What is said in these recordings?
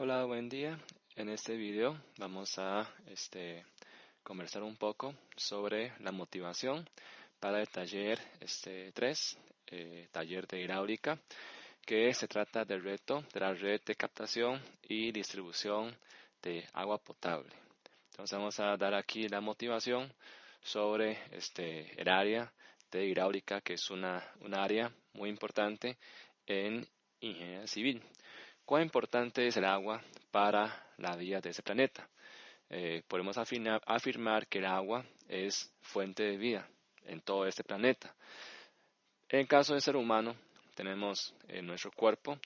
Hola, buen día. En este video vamos a conversar un poco sobre la motivación para el taller 3, taller de hidráulica, que se trata del reto de la red de captación y distribución de agua potable. Entonces vamos a dar aquí la motivación sobre el área de hidráulica, que es un área muy importante en ingeniería civil. ¿Cuán importante es el agua para la vida de ese planeta? Podemos afirmar que el agua es fuente de vida en todo este planeta. En el caso del ser humano, tenemos nuestro cuerpo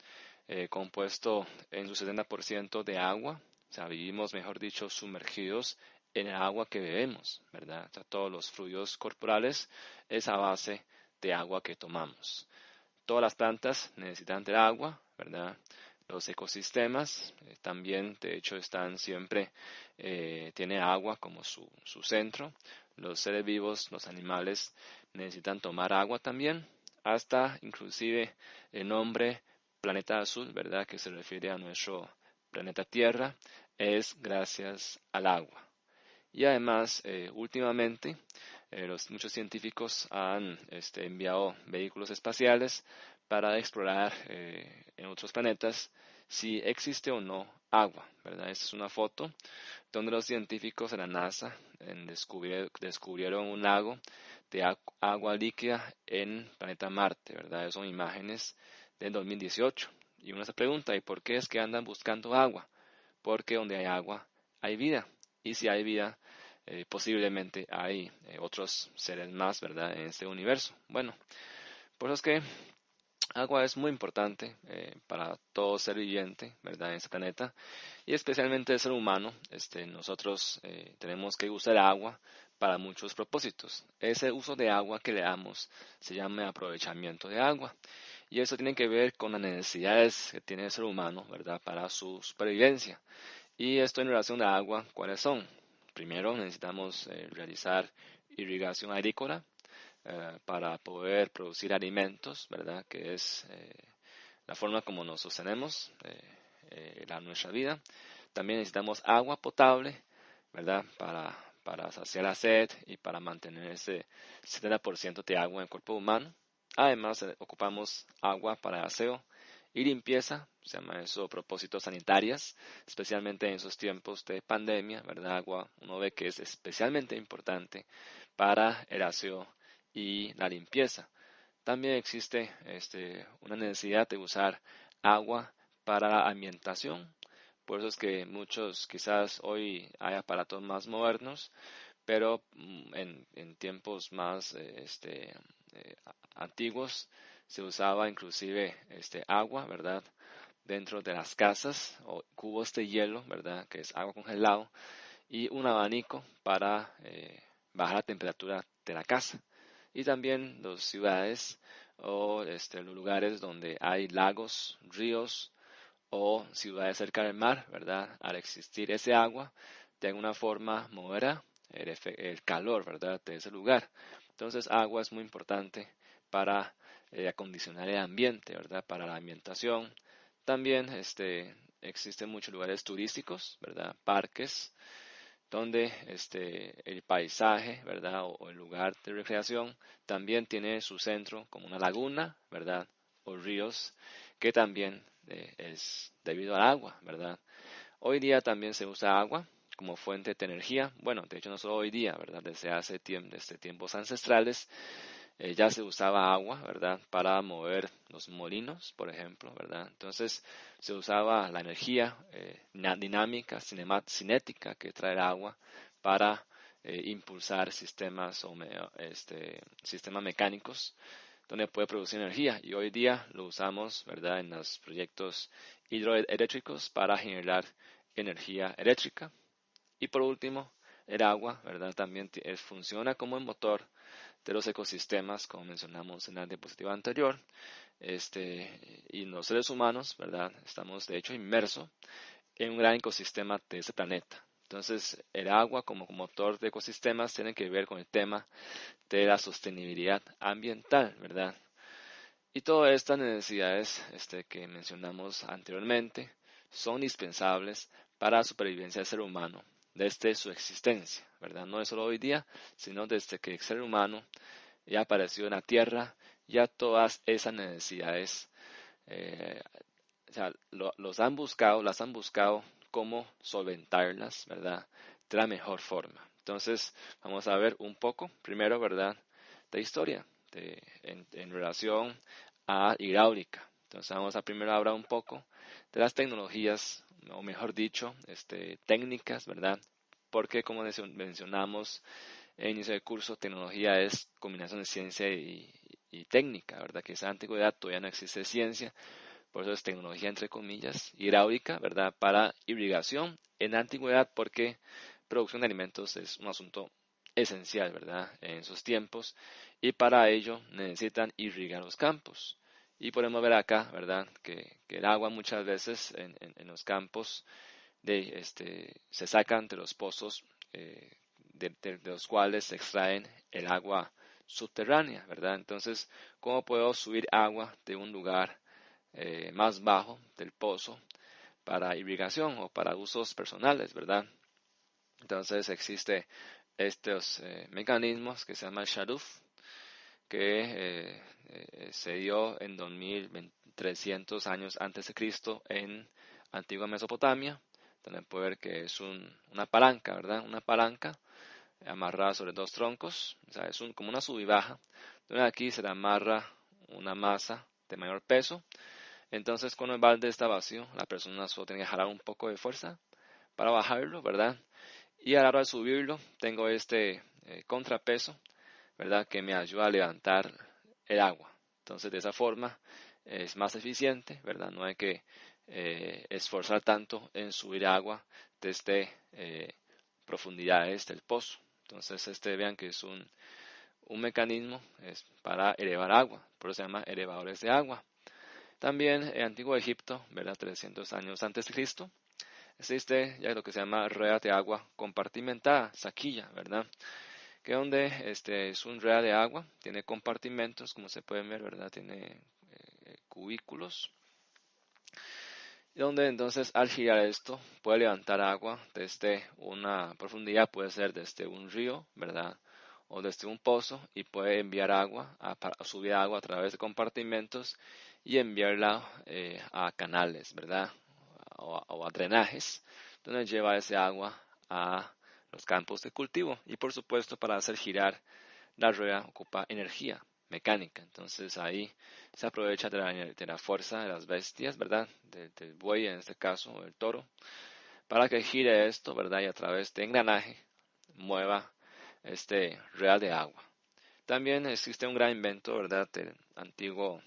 compuesto en su 70% de agua, o sea, vivimos, mejor dicho, sumergidos en el agua que bebemos, ¿verdad? O sea, todos los fluidos corporales es a base de agua que tomamos. Todas las plantas necesitan del agua, ¿verdad? Los ecosistemas también, de hecho, están siempre, tiene agua como su centro. Los seres vivos, los animales, necesitan tomar agua también, hasta inclusive el nombre planeta azul, ¿verdad? Que se refiere a nuestro planeta Tierra, es gracias al agua. Y además, últimamente, muchos científicos han enviado vehículos espaciales para explorar en otros planetas si existe o no agua, ¿verdad? Esta es una foto donde los científicos de la NASA descubrieron un lago de agua líquida en planeta Marte, ¿verdad? Son imágenes del 2018. Y uno se pregunta, ¿y por qué es que andan buscando agua? Porque donde hay agua hay vida. Y si hay vida, posiblemente hay otros seres más, ¿verdad?, en este universo. Bueno, por eso es que agua es muy importante para todo ser viviente, ¿verdad?, en este planeta, y especialmente el ser humano. Nosotros tenemos que usar agua para muchos propósitos. Ese uso de agua que le damos se llama aprovechamiento de agua. Y eso tiene que ver con las necesidades que tiene el ser humano, ¿verdad?, para su supervivencia. Y esto en relación a agua, ¿cuáles son? Primero necesitamos realizar irrigación agrícola para poder producir alimentos, ¿verdad? Que es la forma como nos sostenemos nuestra vida. También necesitamos agua potable, ¿verdad? Para saciar la sed y para mantener ese 70% de agua en el cuerpo humano. Además, ocupamos agua para aseo y limpieza, se llama eso propósitos sanitarias, especialmente en esos tiempos de pandemia, ¿verdad? Agua, uno ve que es especialmente importante para el aseo y la limpieza. También existe una necesidad de usar agua para la ambientación. Por eso es que muchos, quizás hoy hay aparatos más modernos, pero en tiempos más antiguos se usaba inclusive agua, ¿verdad? Dentro de las casas o cubos de hielo, ¿verdad? Que es agua congelado y un abanico para bajar la temperatura de la casa. Y también las ciudades o los lugares donde hay lagos, ríos o ciudades cerca del mar, ¿verdad? Al existir ese agua, de alguna forma modera el calor, ¿verdad?, de ese lugar. Entonces, agua es muy importante para acondicionar el ambiente, ¿verdad?, para la ambientación. También existen muchos lugares turísticos, ¿verdad?, parques, donde el paisaje, ¿verdad?, o el lugar de recreación también tiene su centro como una laguna, ¿verdad?, o ríos, que también es debido al agua, ¿verdad? Hoy día también se usa agua como fuente de energía. Bueno, de hecho no solo hoy día, ¿verdad? Desde tiempos ancestrales ya se usaba agua, ¿verdad? Para mover los molinos, por ejemplo, ¿verdad? Entonces se usaba la energía dinámica, cinética que trae el agua para impulsar sistemas mecánicos donde puede producir energía. Y hoy día lo usamos, ¿verdad?, en los proyectos hidroeléctricos para generar energía eléctrica. Y por último, el agua, ¿verdad?, también funciona como el motor de los ecosistemas, como mencionamos en la diapositiva anterior. Y los seres humanos, ¿verdad?, estamos de hecho inmersos en un gran ecosistema de ese planeta. Entonces, el agua como motor de ecosistemas tiene que ver con el tema de la sostenibilidad ambiental, ¿verdad? Y todas estas necesidades que mencionamos anteriormente son indispensables para la supervivencia del ser humano desde su existencia, ¿verdad? No es solo hoy día, sino desde que el ser humano ya apareció en la tierra, ya todas esas necesidades eh, o sea, las han buscado cómo solventarlas, ¿verdad? De la mejor forma. Entonces, vamos a ver un poco, primero, ¿verdad? De historia en relación a hidráulica. Entonces, vamos a primero hablar un poco de las tecnologías, o mejor dicho, técnicas, ¿verdad? Porque, como mencionamos en inicio del curso, tecnología es combinación de ciencia y técnica, ¿verdad? Que esa antigüedad todavía no existe ciencia, por eso es tecnología entre comillas, hidráulica, ¿verdad? Para irrigación en la antigüedad, porque producción de alimentos es un asunto esencial, ¿verdad? En esos tiempos, y para ello necesitan irrigar los campos. Y podemos ver acá, ¿verdad? Que el agua muchas veces en los campos se sacan de los pozos de los cuales se extraen el agua subterránea, ¿verdad? Entonces, ¿cómo puedo subir agua de un lugar más bajo del pozo para irrigación o para usos personales, ¿verdad? Entonces existe estos mecanismos que se llama Sharuf, que se dio en 2300 años antes de Cristo en antigua Mesopotamia. También puede ver que es una palanca, ¿verdad? Una palanca amarrada sobre dos troncos, o sea, es como una sub y baja. Entonces aquí se le amarra una masa de mayor peso. Entonces, cuando el balde está vacío, la persona solo tiene que jalar un poco de fuerza para bajarlo, ¿verdad? Y a la hora de subirlo, tengo este contrapeso, ¿verdad? Que me ayuda a levantar el agua. Entonces, de esa forma es más eficiente, ¿verdad? No hay que esforzar tanto en subir agua desde profundidades del pozo. Entonces, vean que es un mecanismo es para elevar agua, por eso se llama elevadores de agua. También en Antiguo Egipto, ¿verdad? 300 años antes de Cristo, existe ya lo que se llama rueda de agua compartimentada, saquilla, ¿verdad? Que donde es un rueda de agua, tiene compartimentos, como se pueden ver, ¿verdad? Tiene cubículos, y donde entonces al girar esto puede levantar agua desde una profundidad, puede ser desde un río, ¿verdad? O desde un pozo, y puede enviar agua, subir agua a través de compartimentos y enviarla a canales, ¿verdad? O a drenajes, donde lleva ese agua a los campos de cultivo. Y por supuesto, para hacer girar la rueda ocupa energía mecánica. Entonces ahí se aprovecha de la fuerza de las bestias, ¿verdad? Del buey en este caso, o del toro, para que gire esto, ¿verdad? Y a través de engranaje mueva este rueda de agua. También existe un gran invento, ¿verdad? El antiguo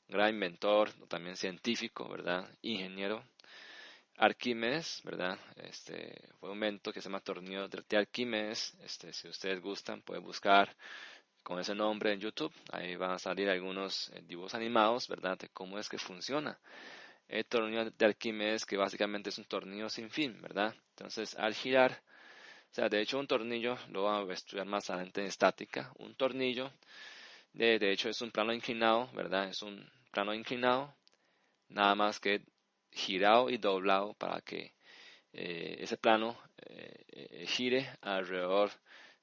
gran inventor, también científico, ¿verdad? Ingeniero, Arquímedes, ¿verdad? Fue un invento que se llama tornillo de Arquímedes. Si ustedes gustan, pueden buscar con ese nombre en YouTube. Ahí van a salir algunos dibujos animados, ¿verdad? De cómo es que funciona. El tornillo de Arquímedes, que básicamente es un tornillo sin fin, ¿verdad? Entonces, al girar, o sea, de hecho un tornillo, lo vamos a estudiar más adelante en estática, un tornillo, de hecho es un plano inclinado, ¿verdad? Es un plano inclinado, nada más que girado y doblado para que ese plano gire alrededor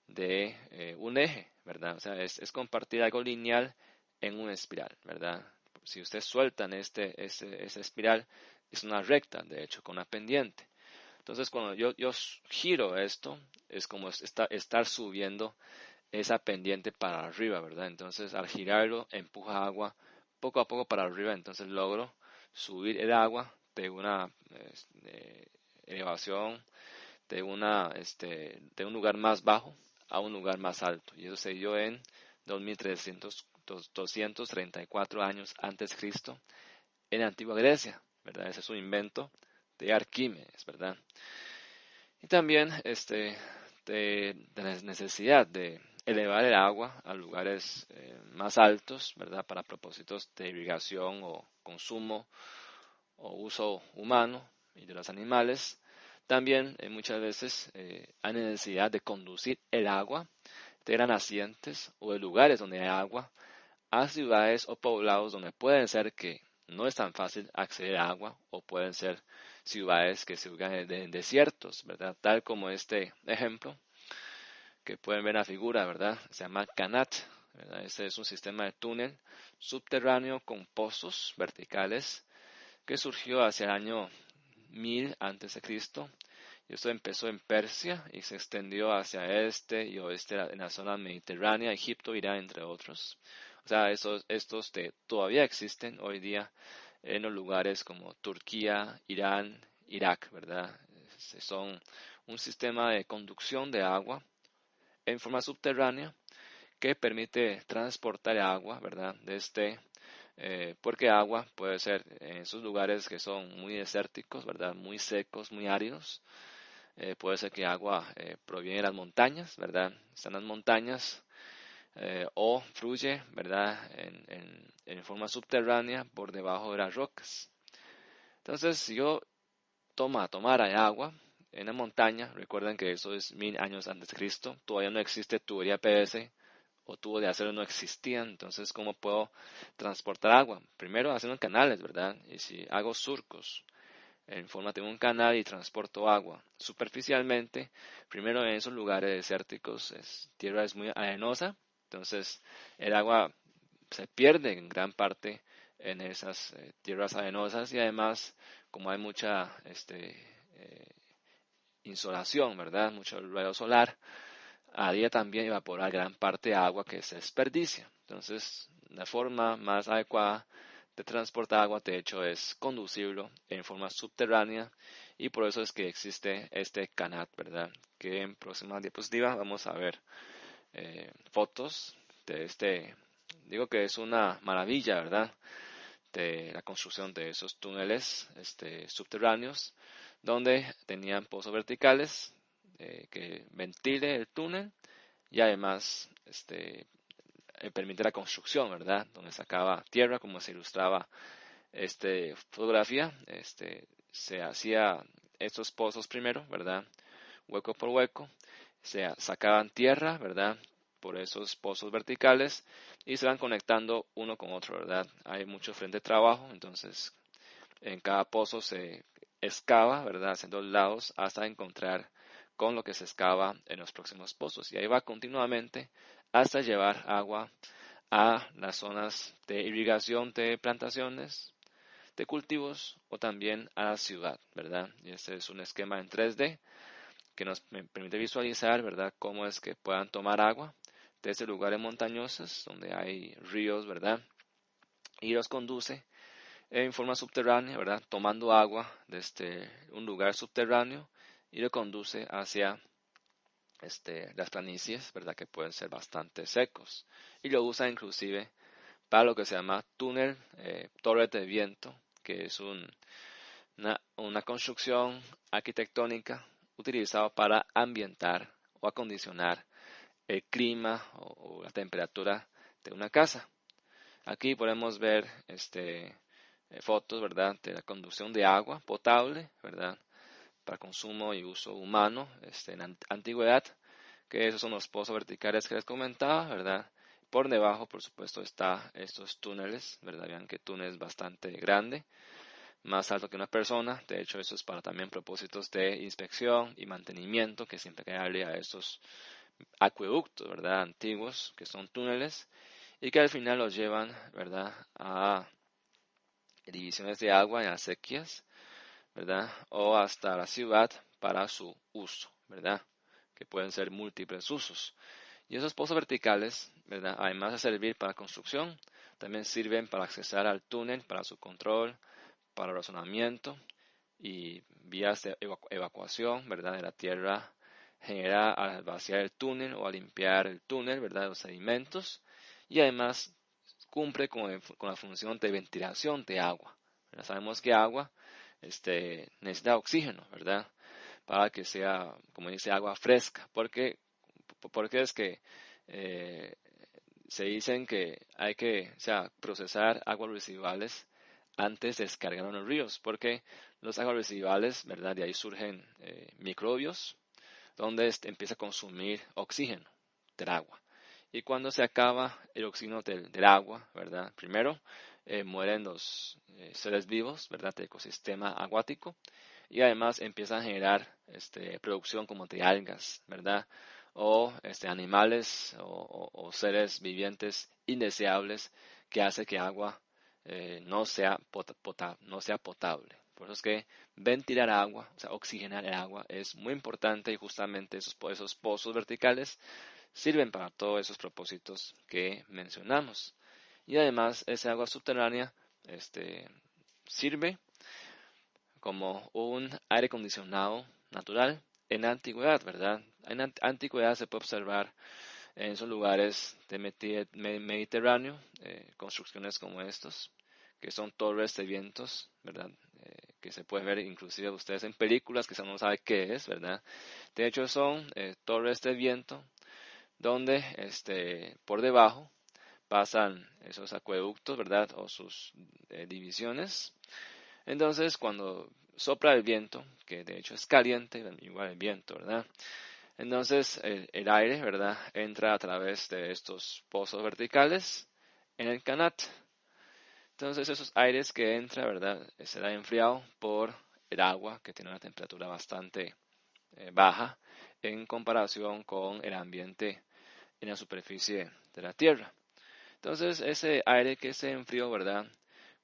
de un eje, ¿verdad? O sea, es compartir algo lineal en una espiral, ¿verdad? Si ustedes sueltan esa espiral, es una recta, de hecho, con una pendiente. Entonces, cuando yo giro esto, es como estar subiendo esa pendiente para arriba, ¿verdad? Entonces, al girarlo, empuja agua poco a poco para arriba, entonces logro subir el agua de una elevación de un lugar más bajo a un lugar más alto. Y eso se dio en 234 años antes de Cristo en la antigua Grecia, ¿verdad? Ese es un invento de Arquímedes, ¿verdad? Y también de la necesidad de elevar el agua a lugares más altos, ¿verdad? Para propósitos de irrigación o consumo o uso humano y de los animales. También muchas veces hay necesidad de conducir el agua de las nacientes o de lugares donde hay agua a ciudades o poblados donde puede ser que no es tan fácil acceder a agua, o pueden ser ciudades que se ubican en desiertos, ¿verdad? Tal como este ejemplo que pueden ver en la figura, ¿verdad? Se llama Canat, ¿verdad? Este es un sistema de túnel subterráneo con pozos verticales que surgió hacia el año 1000 antes de Cristo. Y esto empezó en Persia y se extendió hacia este y oeste en la zona mediterránea, Egipto, Irán, entre otros. O sea, estos todavía existen hoy día en los lugares como Turquía, Irán, Irak, ¿verdad? Son un sistema de conducción de agua en forma subterránea que permite transportar agua, ¿verdad? Porque agua puede ser en esos lugares que son muy desérticos, ¿verdad? Muy secos, muy áridos. Puede ser que agua proviene de las montañas, ¿verdad? Están las montañas o fluye, ¿verdad? En forma subterránea por debajo de las rocas. Entonces, si yo tomara agua en la montaña, recuerden que eso es 1000 años antes de Cristo, todavía no existe tubería PVC o tubo de acero no existían, entonces ¿cómo puedo transportar agua? Primero haciendo canales, ¿verdad? Y si hago surcos en forma de un canal y transporto agua superficialmente, primero en esos lugares desérticos, tierra es muy arenosa, entonces el agua se pierde en gran parte en esas tierras arenosas, y además como hay mucha eh, insolación, ¿verdad? Mucho rayo solar, haría también evaporar gran parte de agua que se desperdicia. Entonces, la forma más adecuada de transportar agua, de hecho, es conducirlo en forma subterránea, y por eso es que existe este canal, ¿verdad? Que en próximas diapositivas vamos a ver fotos de digo que es una maravilla, ¿verdad? De la construcción de esos túneles subterráneos, donde tenían pozos verticales que ventile el túnel, y además permite la construcción, ¿verdad? Donde sacaba tierra, como se ilustraba esta fotografía. Se hacía estos pozos primero, ¿verdad? Hueco por hueco, se sacaban tierra, ¿verdad? Por esos pozos verticales, y se van conectando uno con otro, ¿verdad? Hay mucho frente de trabajo, entonces en cada pozo se excava, ¿verdad? Haciendo lados hasta encontrar con lo que se excava en los próximos pozos. Y ahí va continuamente hasta llevar agua a las zonas de irrigación de plantaciones, de cultivos, o también a la ciudad, ¿verdad? Y este es un esquema en 3D que nos permite visualizar, ¿verdad?, cómo es que puedan tomar agua desde lugares montañosos donde hay ríos, ¿verdad? Y los conduce en forma subterránea, ¿verdad? Tomando agua desde un lugar subterráneo, y lo conduce hacia las planicies, ¿verdad? Que pueden ser bastante secos. Y lo usa inclusive para lo que se llama túnel torre de viento, que es una construcción arquitectónica utilizada para ambientar o acondicionar el clima o la temperatura de una casa. Aquí podemos ver fotos, ¿verdad?, de la conducción de agua potable, ¿verdad?, para consumo y uso humano en la antigüedad, que esos son los pozos verticales que les comentaba, ¿verdad? Por debajo, por supuesto, está estos túneles, ¿verdad? Vean que túnel es bastante grande, más alto que una persona. De hecho, eso es para también propósitos de inspección y mantenimiento, que siempre hay que darle a estos acueductos, ¿verdad?, antiguos, que son túneles, y que al final los llevan, ¿verdad?, a divisiones de agua en acequias, ¿verdad?, o hasta la ciudad para su uso, ¿verdad?, que pueden ser múltiples usos. Y esos pozos verticales, ¿verdad?, además de servir para construcción, también sirven para accesar al túnel, para su control, para el razonamiento y vías de evacuación, ¿verdad?, de la tierra generada al vaciar el túnel o al limpiar el túnel, ¿verdad?, los sedimentos, y además cumple con la función de ventilación de agua. ¿Verdad? Sabemos que agua necesita oxígeno, ¿verdad?, para que sea, como dice, agua fresca, porque es que eh, se dicen que hay que, o sea, procesar aguas residuales antes de descargar en los ríos, porque los aguas residuales, ¿verdad?, de ahí surgen microbios, donde empieza a consumir oxígeno del agua. Y cuando se acaba el oxígeno del agua, ¿verdad?, primero mueren los seres vivos, ¿verdad?, del ecosistema acuático, y además empiezan a generar producción como de algas, ¿verdad?, o animales o seres vivientes indeseables que hace que agua no sea no sea potable. Por eso es que ventilar agua, o sea, oxigenar el agua es muy importante, y justamente esos pozos verticales sirven para todos esos propósitos que mencionamos. Y además esa agua subterránea sirve como un aire acondicionado natural en la antigüedad, ¿verdad? En la antigüedad se puede observar en esos lugares de Mediterráneo construcciones como estos, que son torres de vientos, ¿verdad? Que se puede ver inclusive ustedes en películas, que uno no sabe qué es, ¿verdad? De hecho son torres de viento donde por debajo pasan esos acueductos, ¿verdad? O sus divisiones. Entonces, cuando sopla el viento, que de hecho es caliente, igual el viento, ¿verdad? Entonces, el aire, ¿verdad?, entra a través de estos pozos verticales en el canat. Entonces, esos aires que entra, ¿verdad?, será enfriado por el agua, que tiene una temperatura bastante baja en comparación con el ambiente en la superficie de la Tierra. Entonces, ese aire que se enfrió, ¿verdad?,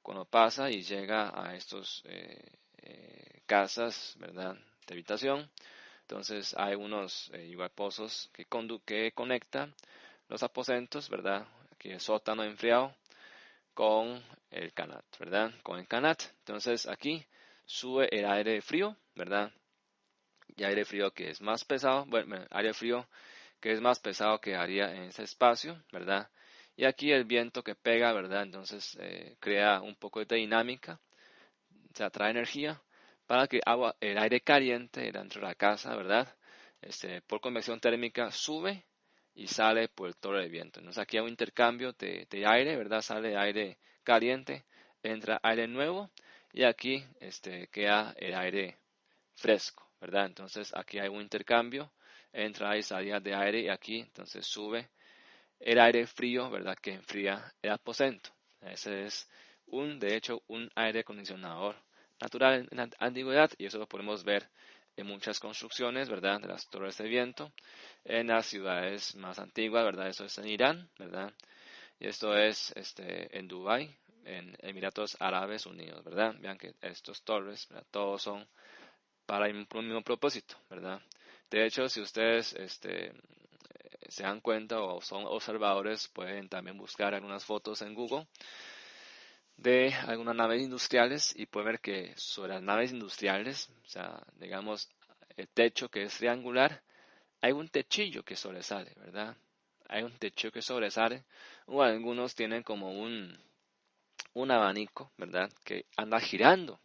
cuando pasa y llega a estos casas, ¿verdad?, de habitación, entonces hay unos igual pozos que conectan los aposentos, ¿verdad?, aquí el sótano enfriado con el canat, ¿verdad?, con el canat. Entonces aquí sube el aire frío, ¿verdad?, y aire frío que es más pesado, bueno, aire frío que es más pesado que haría en ese espacio, ¿verdad? Y aquí el viento que pega, ¿verdad? Entonces crea un poco de dinámica, se atrae energía para que el aire caliente dentro de la casa, ¿verdad? Por convección térmica sube y sale por el torre de viento. Entonces aquí hay un intercambio de aire, ¿verdad? Sale aire caliente, entra aire nuevo, y aquí queda el aire fresco, ¿verdad? Entonces aquí hay un intercambio, entra y salida de aire, y aquí entonces sube el aire frío, ¿verdad?, que enfría el aposento. Ese es de hecho, un aire acondicionador natural en la antigüedad, y eso lo podemos ver en muchas construcciones, ¿verdad?, de las torres de viento, en las ciudades más antiguas, ¿verdad? Eso es en Irán, ¿verdad? Y esto es en Dubái, en Emiratos Árabes Unidos, ¿verdad? Vean que estos torres, ¿verdad?, todos son para el mismo propósito, ¿verdad? De hecho, si ustedes se dan cuenta o son observadores, pueden también buscar algunas fotos en Google de algunas naves industriales, y pueden ver que sobre las naves industriales, o sea, digamos, el techo que es triangular, hay un techillo que sobresale, ¿verdad? Hay un techo que sobresale, o algunos tienen como un abanico, ¿verdad?, que anda girando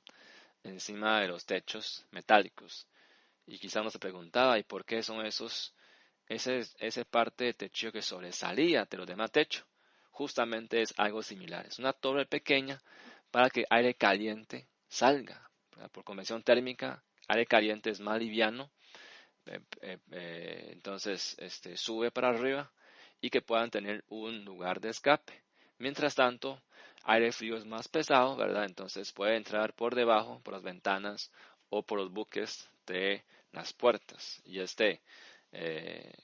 encima de los techos metálicos. Y quizá uno se preguntaba, ¿y por qué son ese parte de techo que sobresalía de los demás techos? Justamente es algo similar. Es una torre pequeña para que aire caliente salga, ¿verdad? Por convección térmica, aire caliente es más liviano, entonces sube para arriba, y que puedan tener un lugar de escape. Mientras tanto, aire frío es más pesado, ¿verdad? Entonces puede entrar por debajo, por las ventanas o por los buques de las puertas. Y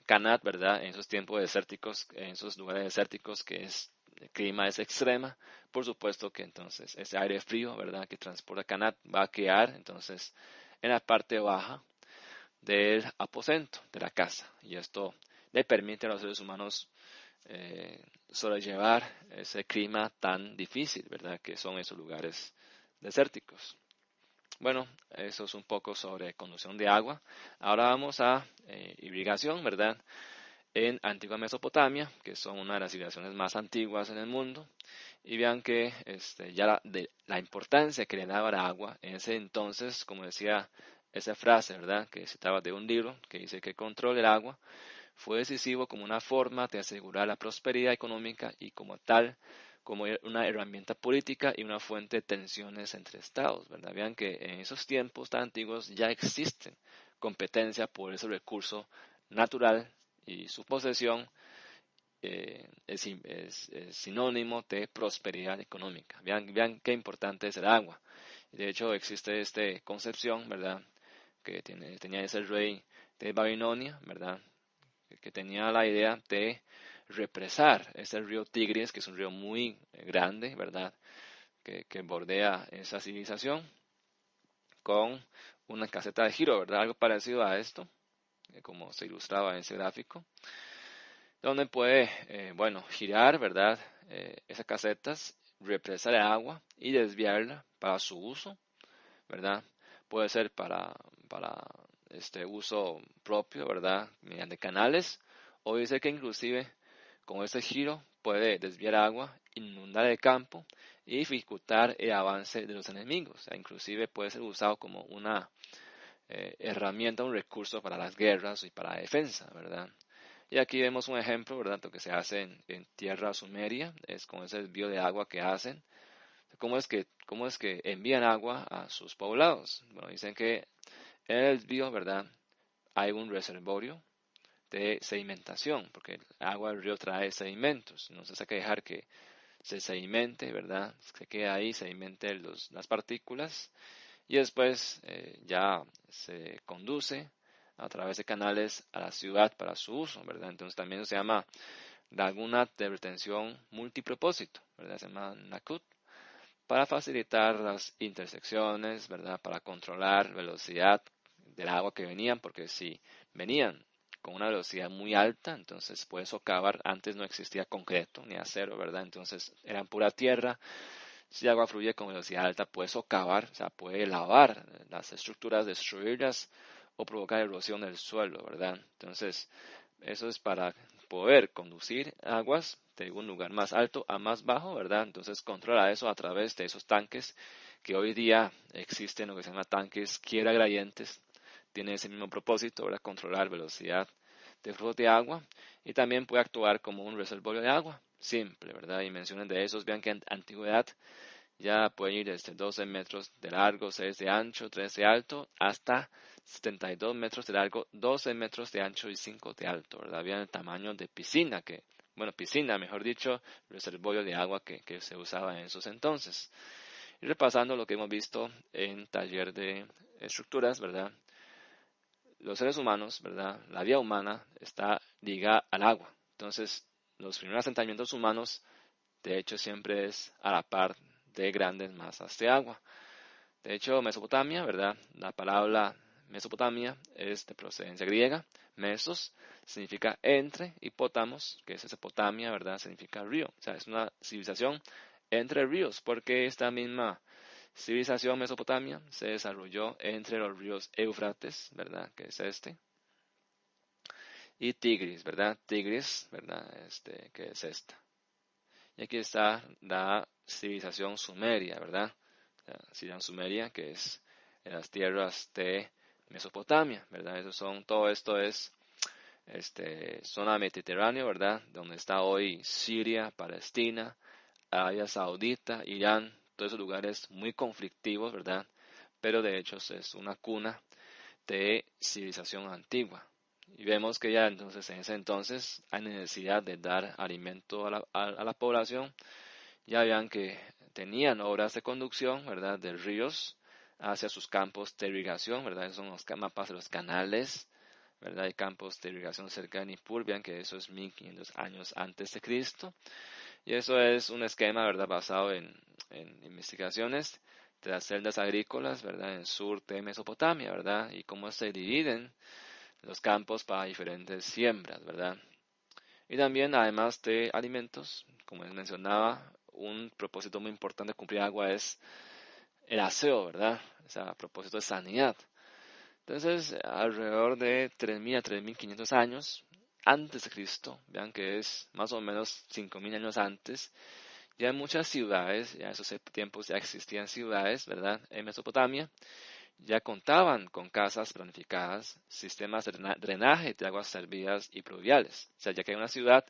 canat, ¿verdad?, en esos tiempos desérticos, en esos lugares desérticos que el clima es extrema, por supuesto que entonces ese aire frío, ¿verdad?, que transporta canat va a quedar entonces en la parte baja del aposento de la casa, y esto le permite a los seres humanos sobrellevar ese clima tan difícil, ¿verdad?, que son esos lugares desérticos. Bueno, eso es un poco sobre conducción de agua. Ahora vamos a irrigación, ¿verdad? En antigua Mesopotamia, que son una de las civilizaciones más antiguas en el mundo, y vean que ya la importancia que le daba el agua en ese entonces, como decía esa frase, ¿verdad?, que citaba de un libro que dice que el control del agua fue decisivo como una forma de asegurar la prosperidad económica, y como tal, como una herramienta política y una fuente de tensiones entre estados, ¿verdad? Vean que en esos tiempos tan antiguos ya existen competencia por ese recurso natural y su posesión, es sinónimo de prosperidad económica. Vean qué importante es el agua. De hecho, existe esta concepción, ¿verdad?, que tenía ese rey de Babilonia, ¿verdad?, que tenía la idea de represar ese río Tigris, que es un río muy grande, ¿verdad?, que bordea esa civilización, con una caseta de giro, ¿verdad?, algo parecido a esto, como se ilustraba en ese gráfico, donde puede, girar, ¿verdad?, esas casetas, represar el agua y desviarla para su uso, ¿verdad? Puede ser para este uso propio, ¿verdad?, mediante canales, o dice que inclusive con ese giro puede desviar agua, inundar el campo y dificultar el avance de los enemigos. O sea, inclusive puede ser usado como una herramienta, un recurso para las guerras y para la defensa, ¿verdad? Y aquí vemos un ejemplo, ¿verdad?, lo que se hace en tierra sumeria, es con ese desvío de agua que hacen. ¿Cómo es que envían agua a sus poblados? Bueno, dicen que en el desvío, ¿verdad?, hay un reservorio de sedimentación, porque el agua del río trae sedimentos. Entonces hay que dejar que se sedimente, ¿verdad?, se quede ahí, sedimente las partículas, y después ya se conduce a través de canales a la ciudad para su uso, ¿verdad? Entonces también se llama laguna de retención multipropósito, ¿verdad? Se llama NACUT, para facilitar las intersecciones, ¿verdad?, para controlar velocidad del agua que venían, porque si venían con una velocidad muy alta, entonces puede socavar. Antes no existía concreto ni acero, ¿verdad? Entonces eran pura tierra. Si el agua fluye con velocidad alta, puede socavar, o sea, puede lavar las estructuras, destruirlas o provocar erosión del suelo, ¿verdad? Entonces, eso es para poder conducir aguas de un lugar más alto a más bajo, ¿verdad? Entonces, controla eso a través de esos tanques que hoy día existen, lo que se llama tanques quiebra gradientes. Tiene ese mismo propósito, ¿verdad?, controlar velocidad de flujo de agua, y también puede actuar como un reservorio de agua simple, ¿verdad? Dimensiones de esos, vean que en antigüedad ya puede ir desde 12 metros de largo, 6 de ancho, 3 de alto, hasta 72 metros de largo, 12 metros de ancho y 5 de alto, ¿verdad? Vean el tamaño de piscina, piscina, mejor dicho, reservorio de agua que se usaba en esos entonces. Y repasando lo que hemos visto en taller de estructuras, ¿verdad? Los seres humanos, ¿verdad?, la vida humana está ligada al agua. Entonces, los primeros asentamientos humanos, de hecho, siempre es a la par de grandes masas de agua. De hecho, Mesopotamia, ¿verdad?, la palabra Mesopotamia es de procedencia griega. Mesos significa entre, y potamos, que es Mesopotamia, ¿verdad?, significa río. O sea, es una civilización entre ríos, porque esta misma civilización Mesopotamia se desarrolló entre los ríos Éufrates, ¿verdad?, que es este, y Tigris, ¿verdad? Tigris, ¿verdad?, que es esta. Y aquí está la civilización sumeria, ¿verdad? La civilización sumeria, que es en las tierras de Mesopotamia, ¿verdad? Todo esto es zona mediterránea, ¿verdad?, donde está hoy Siria, Palestina, Arabia Saudita, Irán, todos esos lugares muy conflictivos, ¿verdad? Pero de hecho es una cuna de civilización antigua. Y vemos que ya entonces en ese entonces hay necesidad de dar alimento a la población. Ya vean que tenían obras de conducción, ¿verdad?, de ríos hacia sus campos de irrigación, ¿verdad? Esos son los mapas de los canales, ¿verdad? Hay campos de irrigación cerca de Nippur, vean que eso es 1500 años antes de Cristo. Y eso es un esquema, ¿verdad?, basado en investigaciones de las celdas agrícolas, ¿verdad?, en el sur de Mesopotamia, ¿verdad?, y cómo se dividen los campos para diferentes siembras, ¿verdad? Y también, además de alimentos, como les mencionaba, un propósito muy importante de cumplir agua es el aseo, ¿verdad? O sea, a propósito de sanidad. Entonces, alrededor de 3.000 a 3.500 años antes de Cristo, vean que es más o menos 5.000 años antes, ya en muchas ciudades, ya en esos tiempos ya existían ciudades, ¿verdad?, en Mesopotamia, ya contaban con casas planificadas, sistemas de drenaje de aguas servidas y pluviales. O sea, ya que hay una ciudad,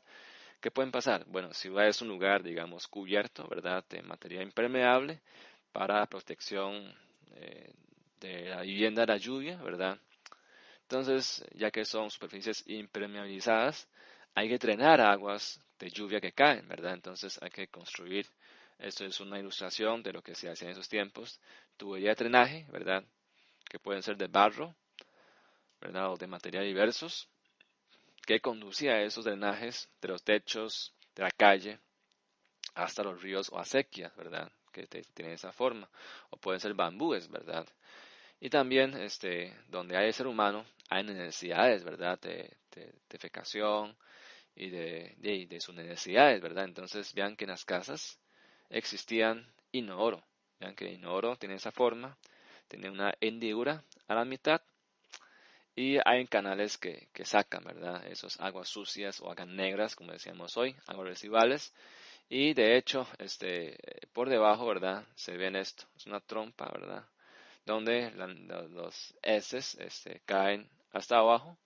¿qué pueden pasar? Bueno, ciudad es un lugar, digamos, cubierto, ¿verdad?, de material impermeable para protección de la vivienda de la lluvia, ¿verdad? Entonces, ya que son superficies impermeabilizadas, hay que drenar aguas de lluvia que caen, ¿verdad? Entonces hay que construir. Esto es una ilustración de lo que se hacía en esos tiempos. Tubería de drenaje, ¿verdad? Que pueden ser de barro, ¿verdad? O de materiales diversos, que conducía a esos drenajes de los techos, de la calle, hasta los ríos o acequias, ¿verdad? Que tienen esa forma. O pueden ser bambúes, ¿verdad? Y también, donde hay ser humano, hay necesidades, ¿verdad? De defecación y de sus necesidades, ¿verdad? Entonces, vean que en las casas existían inodoro. Vean que el inodoro tiene esa forma, tiene una hendidura a la mitad y hay canales que sacan, ¿verdad? Esas aguas sucias o aguas negras, como decíamos hoy, aguas residuales. Y de hecho, por debajo, ¿verdad? Se ven esto, es una trompa, ¿verdad? Donde los heces caen hasta abajo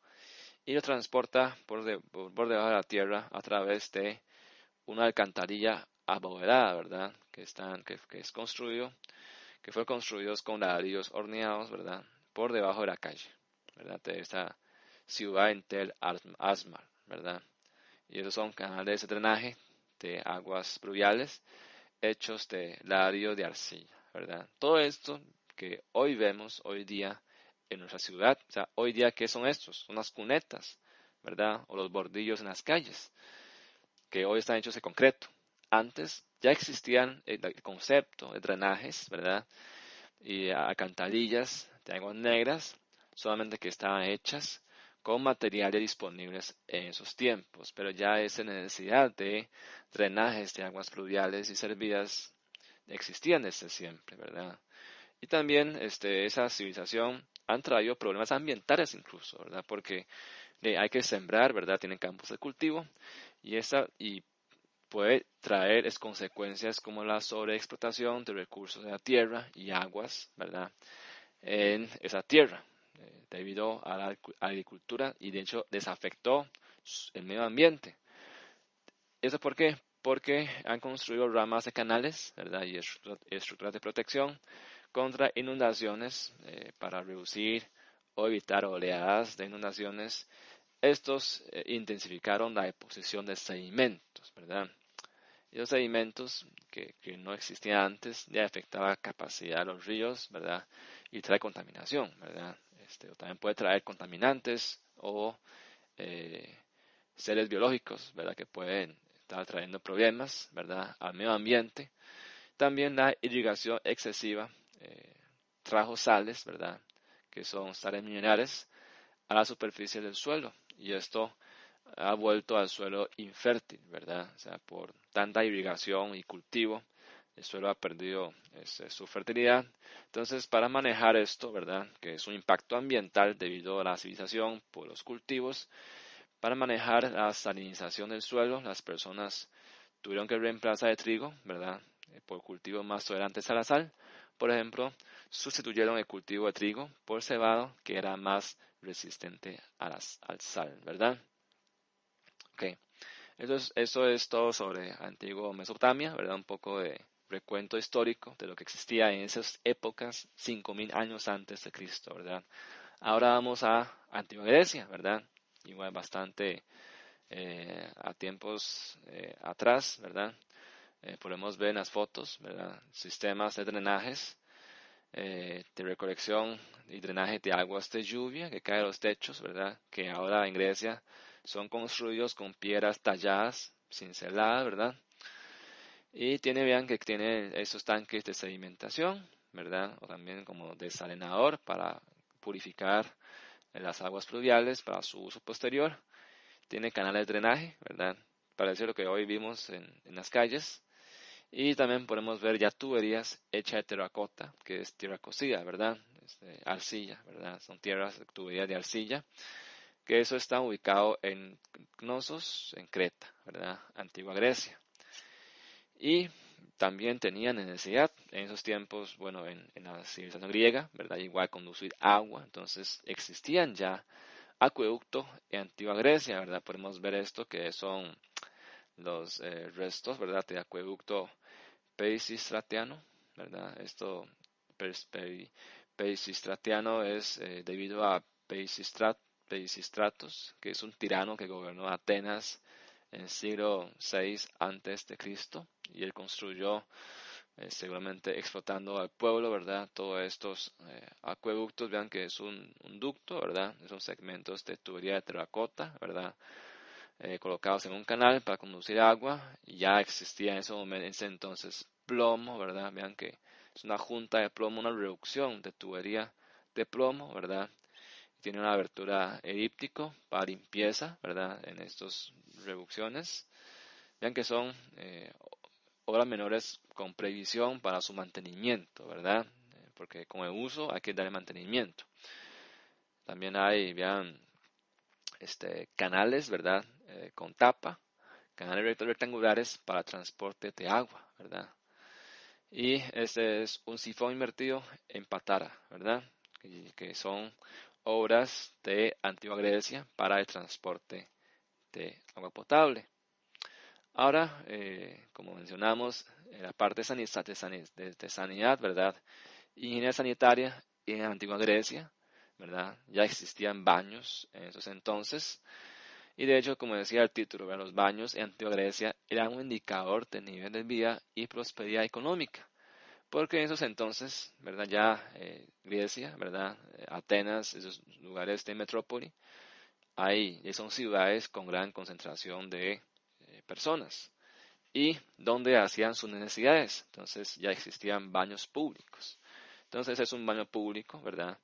y lo transporta por debajo de la tierra a través de una alcantarilla abovedada, ¿verdad? Que es construido, que fue construido con ladrillos horneados, ¿verdad? Por debajo de la calle, ¿verdad? De esta ciudad en Tel Asmar, ¿verdad? Y esos son canales de drenaje de aguas pluviales hechos de ladrillo de arcilla, ¿verdad? Todo esto que hoy vemos, hoy día, en nuestra ciudad, o sea, hoy día, ¿qué son estos? Son las cunetas, ¿verdad? O los bordillos en las calles, que hoy están hechos de concreto. Antes ya existían el concepto de drenajes, ¿verdad? Y alcantarillas de aguas negras, solamente que estaban hechas con materiales disponibles en esos tiempos, pero ya esa necesidad de drenajes de aguas fluviales y servidas existían desde siempre, ¿verdad? Y también esa civilización han traído problemas ambientales incluso, ¿verdad? Porque hay que sembrar, ¿verdad? Tienen campos de cultivo y puede traer consecuencias como la sobreexplotación de recursos de la tierra y aguas, ¿verdad? En esa tierra, debido a la agricultura y de hecho desafectó el medio ambiente. ¿Eso por qué? Porque han construido ramas de canales, ¿verdad? Y estructuras de protección contra inundaciones para reducir o evitar oleadas de inundaciones. Estos intensificaron la deposición de sedimentos, ¿verdad? Y los sedimentos que no existían antes ya afectaba la capacidad de los ríos, ¿verdad? Y trae contaminación, ¿verdad? O también puede traer contaminantes o eh, seres biológicos, ¿verdad? Que pueden estar trayendo problemas, ¿verdad? Al medio ambiente. También la irrigación excesiva trajo sales, ¿verdad? Que son sales minerales a la superficie del suelo. Y esto ha vuelto al suelo infértil, ¿verdad? O sea, por tanta irrigación y cultivo, el suelo ha perdido su fertilidad. Entonces, para manejar esto, ¿verdad? Que es un impacto ambiental debido a la civilización por los cultivos, para manejar la salinización del suelo, las personas tuvieron que reemplazar el trigo, ¿verdad? Por cultivos más tolerantes a la sal. Por ejemplo, sustituyeron el cultivo de trigo por cebado, que era más resistente al sal, ¿verdad? Ok, eso es todo sobre Antiguo Mesopotamia, ¿verdad? Un poco de recuento histórico de lo que existía en esas épocas, 5000 años antes de Cristo, ¿verdad? Ahora vamos a Antigua Grecia, ¿verdad? Igual bastante a tiempos atrás, ¿verdad? Podemos ver en las fotos, ¿verdad? Sistemas de drenajes, de recolección y drenaje de aguas de lluvia que caen a los techos, ¿verdad? Que ahora en Grecia son construidos con piedras talladas, cinceladas, ¿verdad? Y vean que tiene esos tanques de sedimentación, ¿verdad? O también como desalenador para purificar las aguas pluviales para su uso posterior. Tiene canales de drenaje, ¿verdad? Parece lo que hoy vimos en las calles. Y también podemos ver ya tuberías hechas de terracota, que es tierra cocida, ¿verdad? Arcilla, ¿verdad? Son tuberías de arcilla, que eso está ubicado en Knossos, en Creta, ¿verdad? Antigua Grecia. Y también tenían necesidad en esos tiempos, bueno, en la civilización griega, ¿verdad? Igual conducir agua, entonces existían ya acueductos en Antigua Grecia, ¿verdad? Podemos ver esto que son los restos, ¿verdad? De acueducto Pisistratiano, ¿verdad? Pisistratiano es debido a Pisistratos, que es un tirano que gobernó Atenas en el siglo VI antes de Cristo, y él construyó, seguramente explotando al pueblo, ¿verdad? Todos estos acueductos, vean que es un ducto, ¿verdad? Esos segmentos de tubería de terracota, ¿verdad? Colocados en un canal para conducir agua. Ya existía en ese entonces plomo, ¿verdad? Vean que es una junta de plomo, una reducción de tubería de plomo, ¿verdad? Tiene una abertura elíptico para limpieza, ¿verdad? En estas reducciones. Vean que son obras menores con previsión para su mantenimiento, ¿verdad? Porque con el uso hay que darle mantenimiento. También hay, vean, canales, ¿verdad? Con tapa, canales rectangulares para transporte de agua, ¿verdad? Y este es un sifón invertido en patara, ¿verdad? Que son obras de antigua Grecia para el transporte de agua potable. Ahora, como mencionamos, en la parte de sanidad, ¿verdad? Higiene sanitaria en la antigua Grecia, ¿verdad? Ya existían baños en esos entonces. Y de hecho, como decía el título, ¿verdad? Los baños en antigua Grecia eran un indicador de nivel de vida y prosperidad económica. Porque en esos entonces, ¿verdad? Ya Grecia, ¿verdad? Atenas, esos lugares de metrópoli, son ciudades con gran concentración de personas y donde hacían sus necesidades. Entonces ya existían baños públicos. Entonces es un baño público, ¿verdad?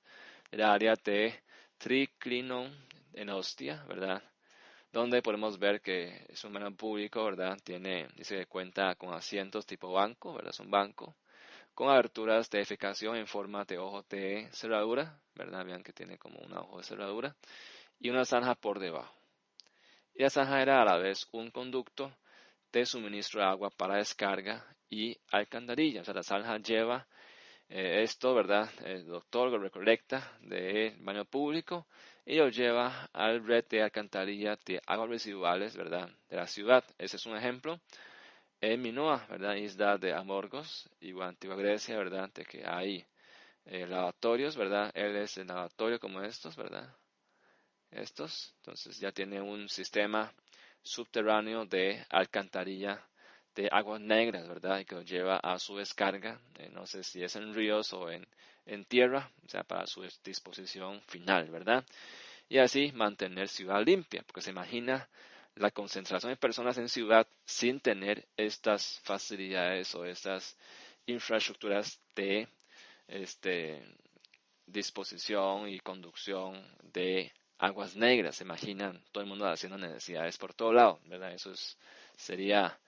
El área de Triclinon en Ostia, ¿verdad? Donde podemos ver que es un baño público, ¿verdad? Dice que cuenta con asientos tipo banco, ¿verdad? Es un banco con aberturas de defecación en forma de ojo de cerradura, ¿verdad? Vean que tiene como un ojo de cerradura y una zanja por debajo. Y la zanja era a la vez un conducto de suministro de agua para descarga y alcantarilla. O sea, la zanja lleva esto, ¿verdad? El doctor lo recolecta del baño público y lo lleva al red de alcantarilla de aguas residuales, ¿verdad? De la ciudad. Ese es un ejemplo. En Minoa, ¿verdad? Isla de Amorgos, igual antigua Grecia, ¿verdad? De que hay lavatorios, ¿verdad? Él es el lavatorio como estos, ¿verdad? Entonces ya tiene un sistema subterráneo de alcantarilla de aguas negras, ¿verdad? Y que lo lleva a su descarga, no sé si es en ríos o en tierra, o sea, para su disposición final, ¿verdad? Y así mantener ciudad limpia, porque se imagina la concentración de personas en ciudad sin tener estas facilidades o estas infraestructuras de disposición y conducción de aguas negras. Se imaginan todo el mundo haciendo necesidades por todo lado, ¿verdad? Sería,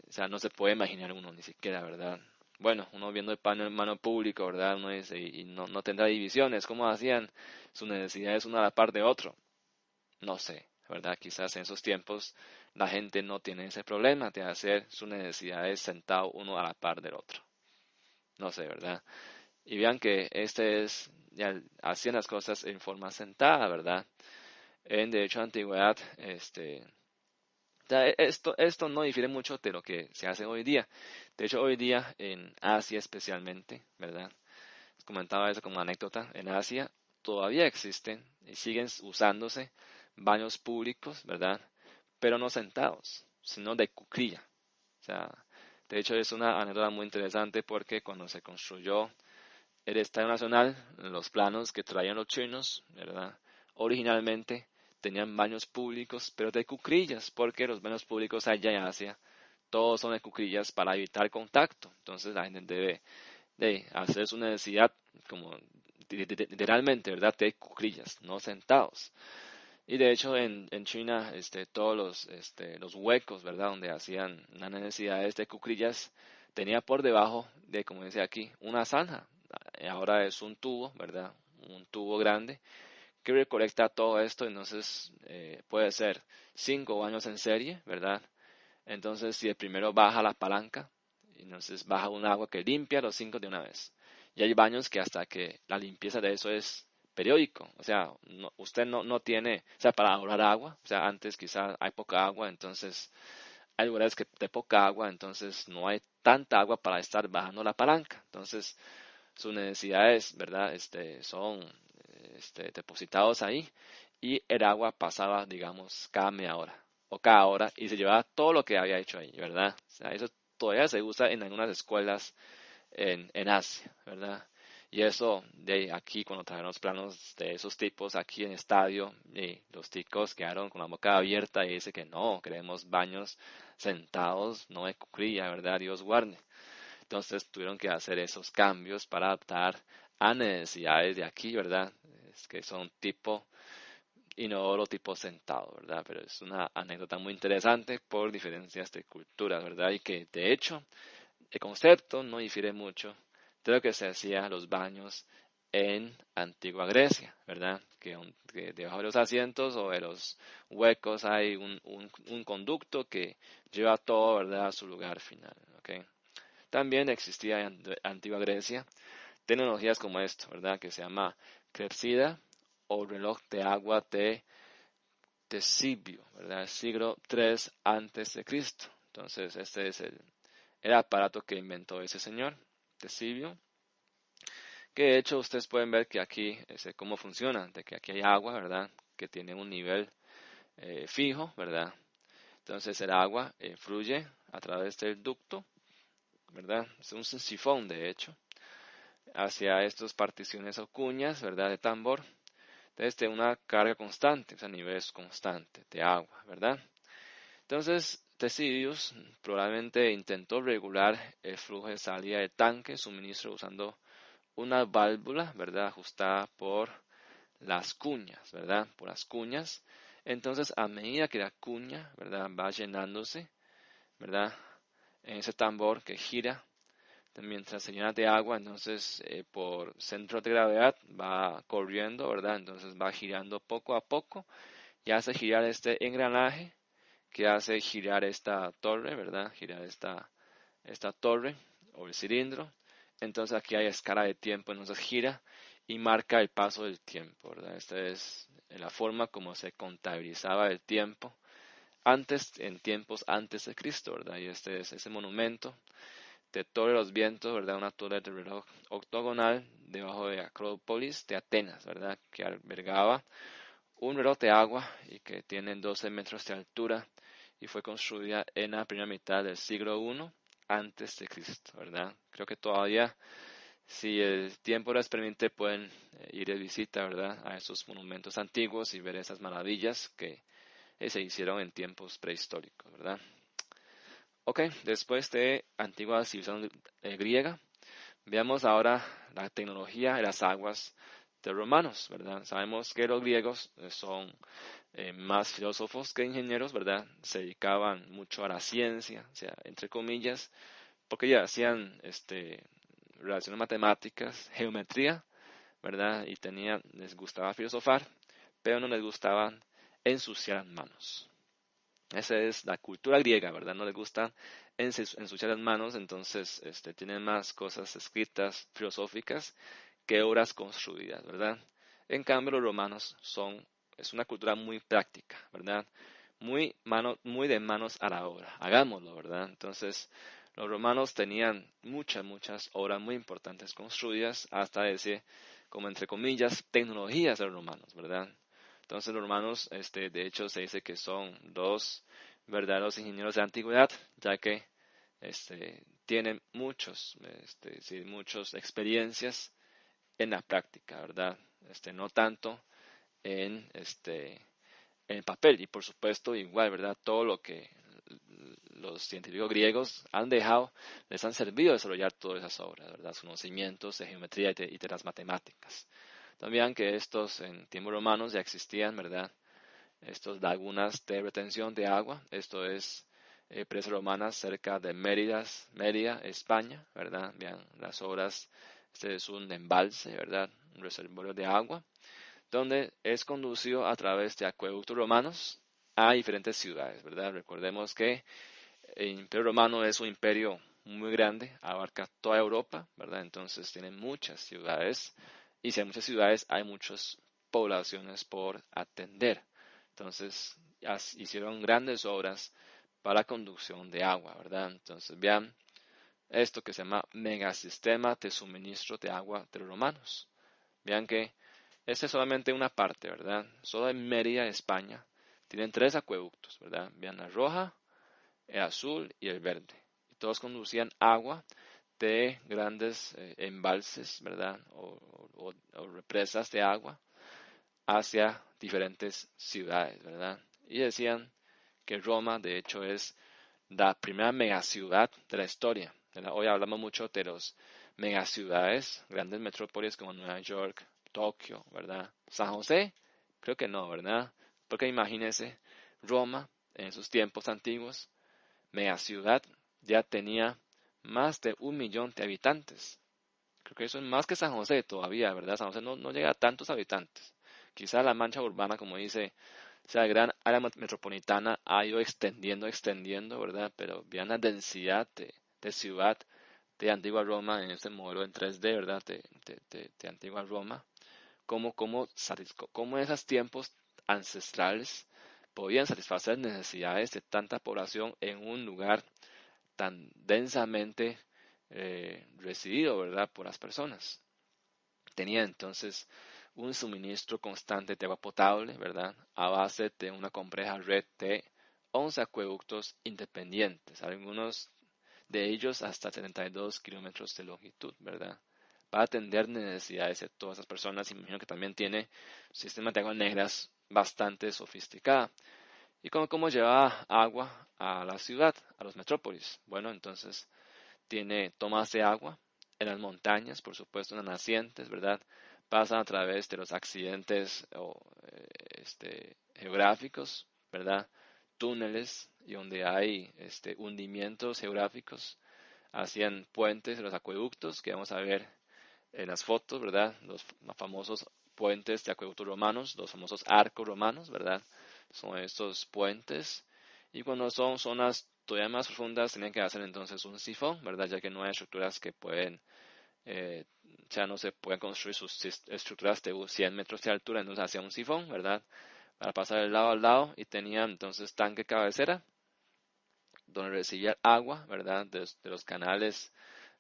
o sea, no se puede imaginar uno ni siquiera, ¿verdad? Bueno, uno viendo el panel mano público, ¿verdad? Uno dice, y no tendrá divisiones, ¿cómo hacían sus necesidades una a la par de otro? No sé, ¿verdad? Quizás en esos tiempos la gente no tiene ese problema de hacer sus necesidades sentado uno a la par del otro. No sé, ¿verdad? Y vean que ya hacían las cosas en forma sentada, ¿verdad? En derecho a antigüedad, esto no difiere mucho de lo que se hace hoy día. De hecho, hoy día en Asia especialmente, ¿verdad? Comentaba eso como anécdota, en Asia todavía existen y siguen usándose baños públicos, ¿verdad? Pero no sentados, sino de cuclilla. O sea, de hecho es una anécdota muy interesante porque cuando se construyó el Estadio Nacional, los planos que traían los chinos, ¿verdad? Originalmente tenían baños públicos, pero de cuclillas, porque los baños públicos allá en Asia, todos son de cuclillas para evitar contacto. Entonces la gente debe de hacer su necesidad como literalmente, ¿verdad? De cuclillas, no sentados. Y de hecho en China, todos los huecos, ¿verdad? Donde hacían las necesidades de cuclillas, tenía por debajo de, como dice aquí, una zanja. Ahora es un tubo, ¿verdad? Un tubo grande que recolecta todo esto. Entonces puede ser 5 baños en serie, ¿verdad? Entonces si el primero baja la palanca, entonces baja un agua que limpia los 5 de una vez. Y hay baños que hasta que la limpieza de eso es periódico, o sea, usted no tiene, o sea, para ahorrar agua, o sea, antes quizás hay poca agua, entonces hay lugares que de poca agua, entonces no hay tanta agua para estar bajando la palanca, entonces sus necesidades, ¿verdad? Son depositados ahí, y el agua pasaba, digamos, cada media hora o cada hora y se llevaba todo lo que había hecho ahí, ¿verdad? O sea, eso todavía se usa en algunas escuelas en Asia, ¿verdad? Y eso de aquí, cuando trajeron los planos de esos tipos aquí en el estadio, y los chicos quedaron con la boca abierta y dice que no, queremos baños sentados, no de cuclilla, ¿verdad? Dios guarde. Entonces tuvieron que hacer esos cambios para adaptar a necesidades de aquí, ¿verdad? Es que son tipo inodoro tipo sentado, ¿verdad? Pero es una anécdota muy interesante por diferencias de culturas, ¿verdad? Y que de hecho el concepto no difiere mucho de lo que se hacía los baños en antigua Grecia, ¿verdad? Que debajo de los asientos o de los huecos hay un conducto que lleva todo, ¿verdad?, a su lugar final, ¿ok? También existía en antigua Grecia tecnologías como esto, ¿verdad?, que se llama clepsida o reloj de agua de Tesibio, ¿verdad?, siglo III antes de Cristo. Entonces, este es el aparato que inventó ese señor, Tesibio, que de hecho ustedes pueden ver que aquí es cómo funciona, de que aquí hay agua, ¿verdad?, que tiene un nivel fijo, ¿verdad? Entonces el agua fluye a través del ducto, ¿verdad? Es un sifón, de hecho, hacia estas particiones o cuñas, ¿verdad?, de tambor, desde una carga constante, o sea, niveles constantes de agua, ¿verdad? Entonces, Tesidius probablemente intentó regular el flujo de salida del tanque, suministro usando una válvula, ¿verdad?, ajustada por las cuñas, ¿verdad?, por las cuñas. Entonces, a medida que la cuña, ¿verdad?, va llenándose, ¿verdad?, en ese tambor que gira, mientras se llena de agua, entonces por centro de gravedad va corriendo, ¿verdad? Entonces va girando poco a poco y hace girar este engranaje que hace girar esta torre, ¿verdad? Girar esta torre o el cilindro. Entonces aquí hay escala de tiempo, entonces gira y marca el paso del tiempo, ¿verdad? Esta es la forma como se contabilizaba el tiempo antes, en tiempos antes de Cristo, ¿verdad? Y este es ese monumento de Torre de los Vientos, ¿verdad? Una torre de reloj octogonal debajo de Acrópolis de Atenas, ¿verdad? Que albergaba un reloj de agua y que tiene 12 metros de altura y fue construida en la primera mitad del siglo I antes de Cristo, ¿verdad? Creo que todavía, si el tiempo les permite, pueden ir de visita, ¿verdad?, a esos monumentos antiguos y ver esas maravillas que se hicieron en tiempos prehistóricos, ¿verdad? Ok, después de antigua civilización griega, veamos ahora la tecnología de las aguas de romanos, ¿verdad? Sabemos que los griegos son más filósofos que ingenieros, ¿verdad? Se dedicaban mucho a la ciencia, o sea, entre comillas, porque ya hacían relaciones matemáticas, geometría, ¿verdad? Y les gustaba filosofar, pero no les gustaba ensuciar las manos. Esa es la cultura griega, ¿verdad? No les gusta ensuciar las manos, entonces tienen más cosas escritas filosóficas que obras construidas, ¿verdad? En cambio, los romanos es una cultura muy práctica, ¿verdad? Muy de manos a la obra. Hagámoslo, ¿verdad? Entonces, los romanos tenían muchas obras muy importantes construidas, hasta decir, como entre comillas, tecnologías de los romanos, ¿verdad? Entonces los romanos, de hecho, se dice que son dos verdaderos ingenieros de la antigüedad, ya que tienen muchas experiencias en la práctica, ¿verdad? No tanto en, en papel. Y por supuesto, igual, ¿verdad? Todo lo que los científicos griegos han dejado, les han servido a desarrollar todas esas obras, ¿verdad? Sus conocimientos de geometría y de las matemáticas. También que estos en tiempos romanos ya existían, ¿verdad?, estos lagunas de retención de agua. Esto es presas romanas cerca de Mérida, España, ¿verdad? Vean las obras. Este es un embalse, ¿verdad? Un reservorio de agua, donde es conducido a través de acueductos romanos a diferentes ciudades, ¿verdad? Recordemos que el Imperio Romano es un imperio muy grande, abarca toda Europa, ¿verdad? Entonces tiene muchas ciudades, y si hay muchas ciudades, hay muchas poblaciones por atender. Entonces hicieron grandes obras para la conducción de agua, ¿verdad? Entonces vean esto que se llama megasistema de suministro de agua de los romanos. Vean que esa es solamente una parte, ¿verdad? Solo en Mérida, España, tienen 3 acueductos, ¿verdad? Vean la roja, el azul y el verde. Y todos conducían agua de grandes embalses, ¿verdad? O represas de agua hacia diferentes ciudades, ¿verdad? Y decían que Roma, de hecho, es la primera megaciudad de la historia, ¿verdad? Hoy hablamos mucho de los megaciudades, grandes metrópolis como Nueva York, Tokio, ¿verdad? San José, creo que no, ¿verdad? Porque imagínense, Roma, en sus tiempos antiguos, megaciudad, ya tenía más de 1 millón de habitantes. Creo que eso es más que San José todavía, ¿verdad? San José no llega a tantos habitantes. Quizá la mancha urbana, como dice, o sea, la gran área metropolitana ha ido extendiendo, ¿verdad? Pero vean la densidad de ciudad de Antigua Roma en este modelo en 3D, ¿verdad? De Antigua Roma. Cómo esos tiempos ancestrales podían satisfacer necesidades de tanta población en un lugar tan densamente residido, ¿verdad? Por las personas. Tenía entonces un suministro constante de agua potable, ¿verdad? A base de una compleja red de 11 acueductos independientes, algunos de ellos hasta 72 kilómetros de longitud, ¿verdad? Para atender necesidades de todas esas personas. Imagino que también tiene un sistema de aguas negras bastante sofisticada. ¿Y cómo lleva agua a la ciudad, a los metrópolis? Bueno, entonces tiene tomas de agua en las montañas, por supuesto, en las nacientes, ¿verdad? Pasan a través de los accidentes geográficos, ¿verdad? Túneles y donde hay hundimientos geográficos, hacían puentes de los acueductos que vamos a ver en las fotos, ¿verdad? Los famosos puentes de acueductos romanos, los famosos arcos romanos, ¿verdad? Son estos puentes. Y cuando son zonas todavía más profundas, tienen que hacer entonces un sifón, ¿verdad? Ya que no hay estructuras que pueden, ya no se pueden construir sus estructuras de 100 metros de altura, entonces hacía un sifón, ¿verdad? Para pasar de lado al lado y tenía entonces tanque cabecera, donde recibía agua, ¿verdad? De los canales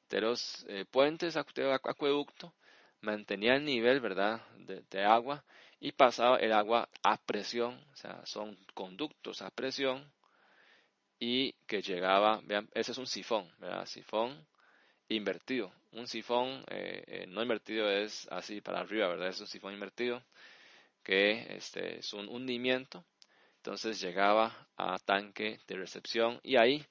de los puentes de acueducto, mantenía el nivel, ¿verdad?, de agua y pasaba el agua a presión, o sea, son conductos a presión y que llegaba, vean, ese es un sifón, ¿verdad? Sifón invertido. Un sifón no invertido es así para arriba, ¿verdad? Es un sifón invertido que es un hundimiento. Entonces llegaba a tanque de recepción y ahí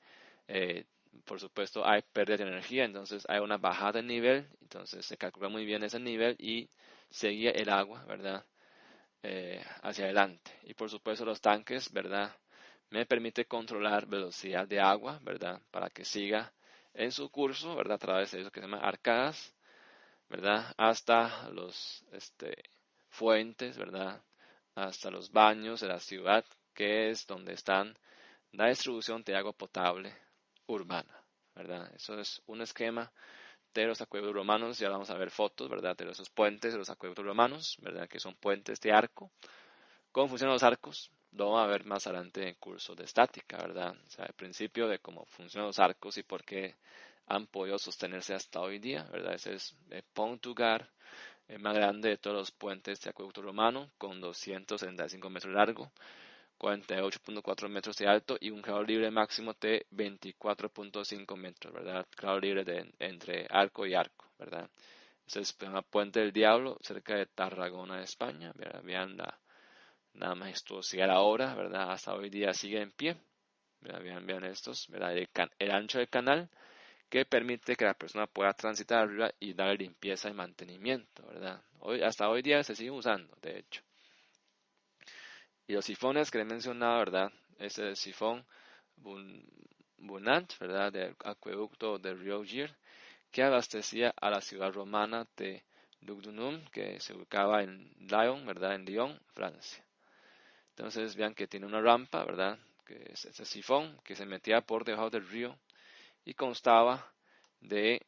eh, por supuesto hay pérdida de energía, entonces hay una bajada de nivel, entonces se calcula muy bien ese nivel y seguía el agua, ¿verdad? Hacia adelante. Y por supuesto los tanques, ¿verdad? Me permite controlar velocidad de agua, ¿verdad? Para que siga en su curso, ¿verdad? A través de eso que se llama arcadas, ¿verdad? Hasta los fuentes, ¿verdad? Hasta los baños de la ciudad, que es donde están la distribución de agua potable urbana, ¿verdad? Eso es un esquema de los acueductos romanos. Ya vamos a ver fotos, ¿verdad? De esos puentes de los acueductos romanos, ¿verdad? Que son puentes de arco. ¿Cómo funcionan los arcos? Lo vamos a ver más adelante en el curso de estática, ¿verdad? O sea, el principio de cómo funcionan los arcos y por qué han podido sostenerse hasta hoy día, ¿verdad? Ese es el Pont du Gard, el más grande de todos los puentes de acueducto romano, con 275 metros de largo, 48.4 metros de alto y un grado libre máximo de 24.5 metros, ¿verdad? Grado libre entre arco y arco, ¿verdad? Ese es el Puente del Diablo, cerca de Tarragona, España. ¿Verdad? Vean la majestuosidad ahora, ¿verdad? Hasta hoy día sigue en pie. ¿Verdad? Vean estos, ¿verdad? El ancho del canal que permite que la persona pueda transitar arriba y darle limpieza y mantenimiento, ¿verdad? Hasta hoy día se sigue usando, de hecho. Y los sifones que he mencionado, ¿verdad? Es el sifón Bunat, ¿verdad? Del acueducto del río Gir, que abastecía a la ciudad romana de Lugdunum, que se ubicaba en Lyon, ¿verdad? En Lyon, Francia. Entonces vean que tiene una rampa, ¿verdad? Que es ese sifón que se metía por debajo del río y constaba de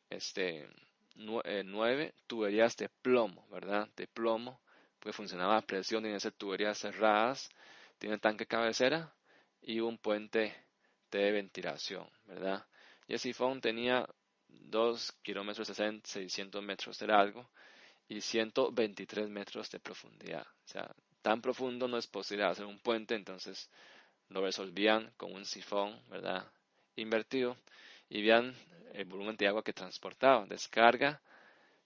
9 tuberías de plomo, ¿verdad? De plomo, pues funcionaba a presión, tiene tuberías cerradas, tiene tanque cabecera y un puente de ventilación, ¿verdad? Y el sifón tenía 2 kilómetros 600 metros de largo y 123 metros de profundidad. O sea, tan profundo no es posible hacer un puente, entonces lo resolvían con un sifón, ¿verdad? Invertido, y vean el volumen de agua que transportaba. Descarga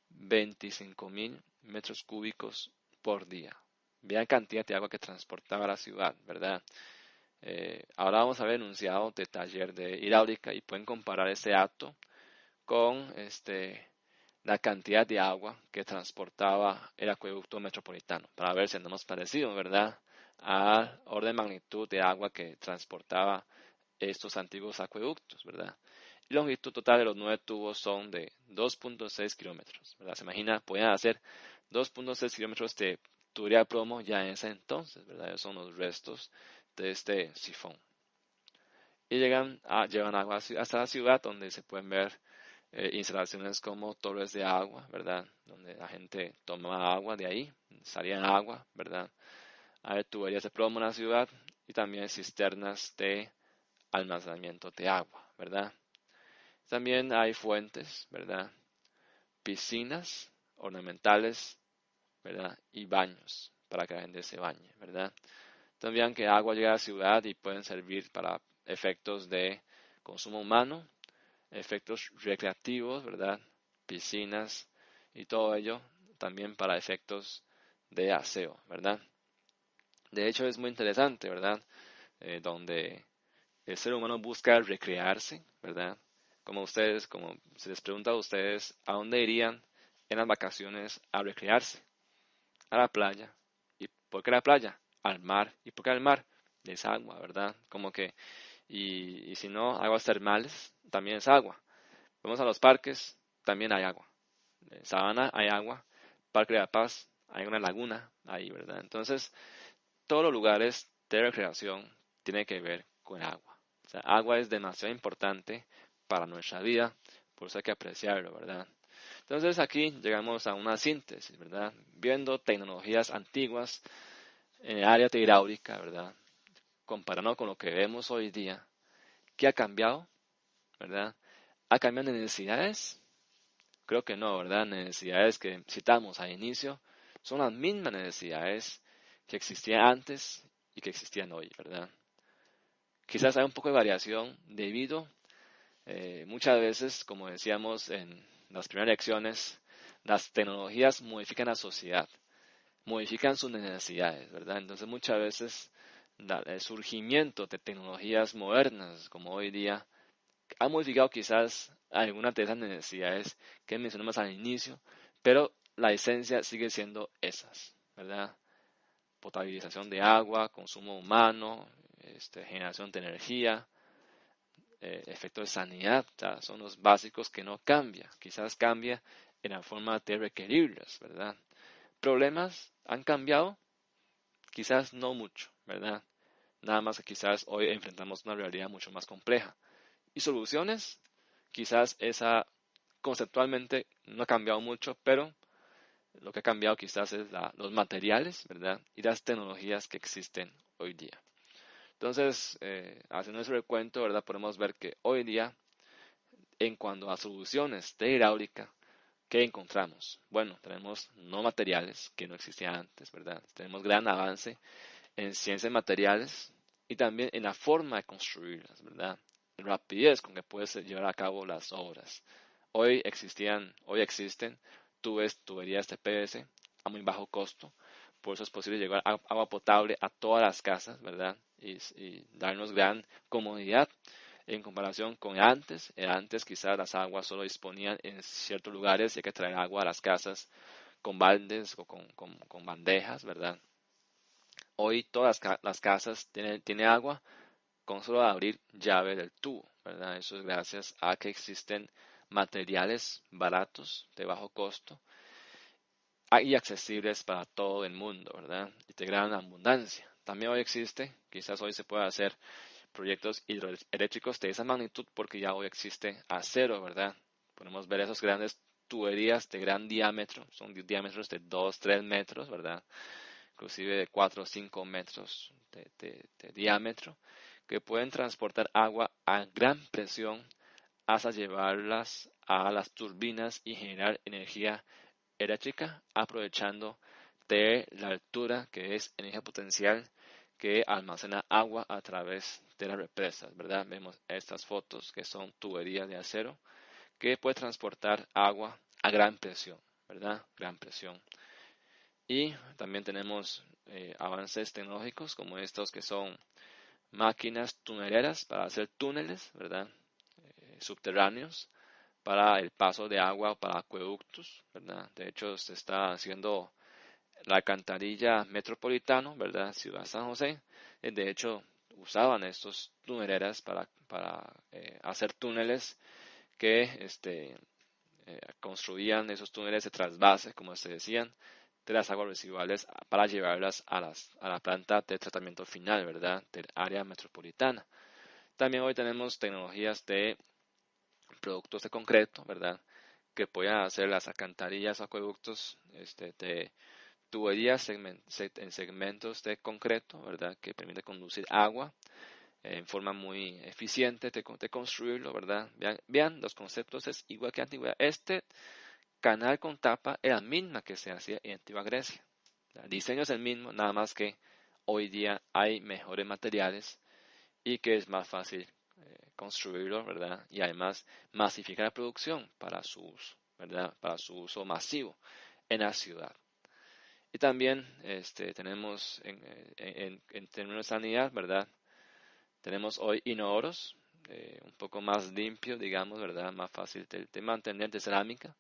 25.000 metros cúbicos por día. Vean la cantidad de agua que transportaba la ciudad, ¿verdad? Ahora vamos a ver enunciado de taller de hidráulica y pueden comparar este acto con la cantidad de agua que transportaba el acueducto metropolitano, para ver si andamos parecidos, ¿verdad? Al orden de magnitud de agua que transportaba estos antiguos acueductos, ¿verdad? Y la longitud total de los 9 tubos son de 2.6 kilómetros, ¿verdad? Se imagina, podían hacer 2.6 kilómetros de tubería de plomo ya en ese entonces, ¿verdad? Esos son los restos de este sifón. Y llevan agua hasta la ciudad, donde se pueden ver instalaciones como torres de agua, ¿verdad? Donde la gente tomaba agua de ahí, salían agua, ¿verdad? Hay tuberías de plomo en la ciudad y también cisternas de almacenamiento de agua, ¿verdad? También hay fuentes, ¿verdad? Piscinas ornamentales, ¿verdad? Y baños para que la gente se bañe, ¿verdad? También que agua llega a la ciudad y pueden servir para efectos de consumo humano, efectos recreativos, ¿verdad? Piscinas y todo ello también para efectos de aseo, ¿verdad? De hecho es muy interesante, ¿verdad? Donde el ser humano busca recrearse, ¿verdad? Como se les pregunta a ustedes, ¿a dónde irían en las vacaciones a recrearse? A la playa. ¿Y por qué la playa? Al mar. ¿Y por qué al mar? Es agua, ¿verdad? Como que, y si no, aguas termales, también es agua. Vamos a los parques, también hay agua. En Sabana hay agua. Parque de la Paz, hay una laguna ahí, ¿verdad? Entonces, todos los lugares de recreación tienen que ver con agua. O sea, agua es demasiado importante para nuestra vida, por eso hay que apreciarlo, ¿verdad? Entonces aquí llegamos a una síntesis, ¿verdad? Viendo tecnologías antiguas en el área de hidráulica, ¿verdad? Comparando con lo que vemos hoy día, ¿qué ha cambiado? ¿Verdad? ¿Ha cambiado en necesidades? Creo que no, ¿verdad? Necesidades que citamos al inicio son las mismas necesidades que existían antes y que existían hoy, ¿verdad? Quizás hay un poco de variación debido, muchas veces, como decíamos en las primeras lecciones, las tecnologías modifican la sociedad, modifican sus necesidades, ¿verdad? Entonces muchas veces el surgimiento de tecnologías modernas como hoy día ha modificado quizás algunas de esas necesidades que mencionamos al inicio, pero la esencia sigue siendo esas, ¿verdad? Potabilización de agua, consumo humano, generación de energía, efectos de sanidad, son los básicos que no cambia, quizás cambia en la forma de requerirlas, ¿verdad? Problemas han cambiado, quizás no mucho, ¿verdad? Nada más que quizás hoy enfrentamos una realidad mucho más compleja. Y soluciones, quizás esa conceptualmente no ha cambiado mucho, pero lo que ha cambiado quizás es los materiales, ¿verdad? Y las tecnologías que existen hoy día. Entonces, haciendo ese recuento, ¿verdad? Podemos ver que hoy día, en cuanto a soluciones de hidráulica, ¿qué encontramos? Bueno, tenemos no materiales que no existían antes, ¿verdad? Tenemos gran avance en ciencias materiales y también en la forma de construirlas, ¿verdad? La rapidez con que puedes llevar a cabo las obras. Hoy existen tuberías de PVC a muy bajo costo, por eso es posible llevar agua potable a todas las casas, ¿verdad? Y darnos gran comodidad en comparación con antes. Antes quizás las aguas solo disponían en ciertos lugares y hay que traer agua a las casas con baldes o con bandejas, ¿verdad? Hoy todas las casas tienen agua con solo abrir llave del tubo, ¿verdad? Eso es gracias a que existen materiales baratos, de bajo costo y accesibles para todo el mundo, ¿verdad? Y de gran abundancia. También hoy existe, quizás hoy se pueda hacer proyectos hidroeléctricos de esa magnitud porque ya hoy existe acero, ¿verdad? Podemos ver esas grandes tuberías de gran diámetro, son diámetros de 2, 3 metros, ¿verdad? Inclusive de 4 o 5 metros de diámetro, que pueden transportar agua a gran presión hasta llevarlas a las turbinas y generar energía era chica, aprovechando de la altura que es energía potencial que almacena agua a través de las represas, ¿verdad? Vemos estas fotos que son tuberías de acero que puede transportar agua a gran presión, ¿verdad? Gran presión. Y también tenemos avances tecnológicos como estos que son máquinas tuneleras para hacer túneles, ¿verdad? Subterráneos para el paso de agua o para acueductos, ¿verdad? De hecho, se está haciendo la alcantarilla metropolitano, ¿verdad? Ciudad San José. De hecho, usaban estos tuneleras para hacer túneles que construían esos túneles de trasvase, como se decían, de las aguas residuales para llevarlas a la planta de tratamiento final, ¿verdad? Del área metropolitana. También hoy tenemos tecnologías de productos de concreto, ¿verdad? Que puedan hacer las alcantarillas o acueductos de tuberías en segmentos de concreto, ¿verdad? Que permite conducir agua en forma muy eficiente de construirlo, ¿verdad? Vean, los conceptos es igual que antigüedad. Este canal con tapa era la misma que se hacía en antigua Grecia. El diseño es el mismo, nada más que hoy día hay mejores materiales y que es más fácil construirlo, ¿verdad? Y además masificar la producción para su uso, ¿verdad? Para su uso masivo en la ciudad. Y también tenemos en términos de sanidad, ¿verdad? Tenemos hoy inodoros, un poco más limpios, digamos, ¿verdad? Más fácil de mantener, de cerámica,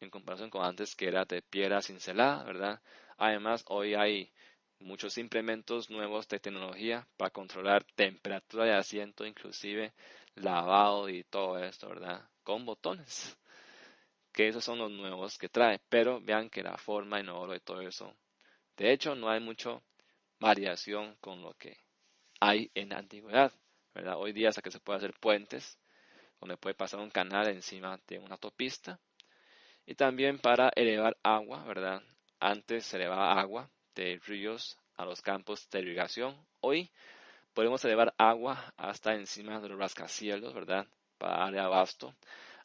en comparación con antes que era de piedra cincelada, ¿verdad? Además, hoy hay muchos implementos nuevos de tecnología para controlar temperatura de asiento, inclusive lavado y todo esto, ¿verdad? Con botones, que esos son los nuevos que trae, pero vean que la forma inodoro y todo eso, de hecho, no hay mucha variación con lo que hay en la antigüedad, ¿verdad? Hoy día hasta que se puede hacer puentes, donde puede pasar un canal encima de una autopista, y también para elevar agua, ¿verdad? Antes se elevaba agua de ríos a los campos de irrigación. Hoy podemos elevar agua hasta encima de los rascacielos, ¿verdad? Para darle abasto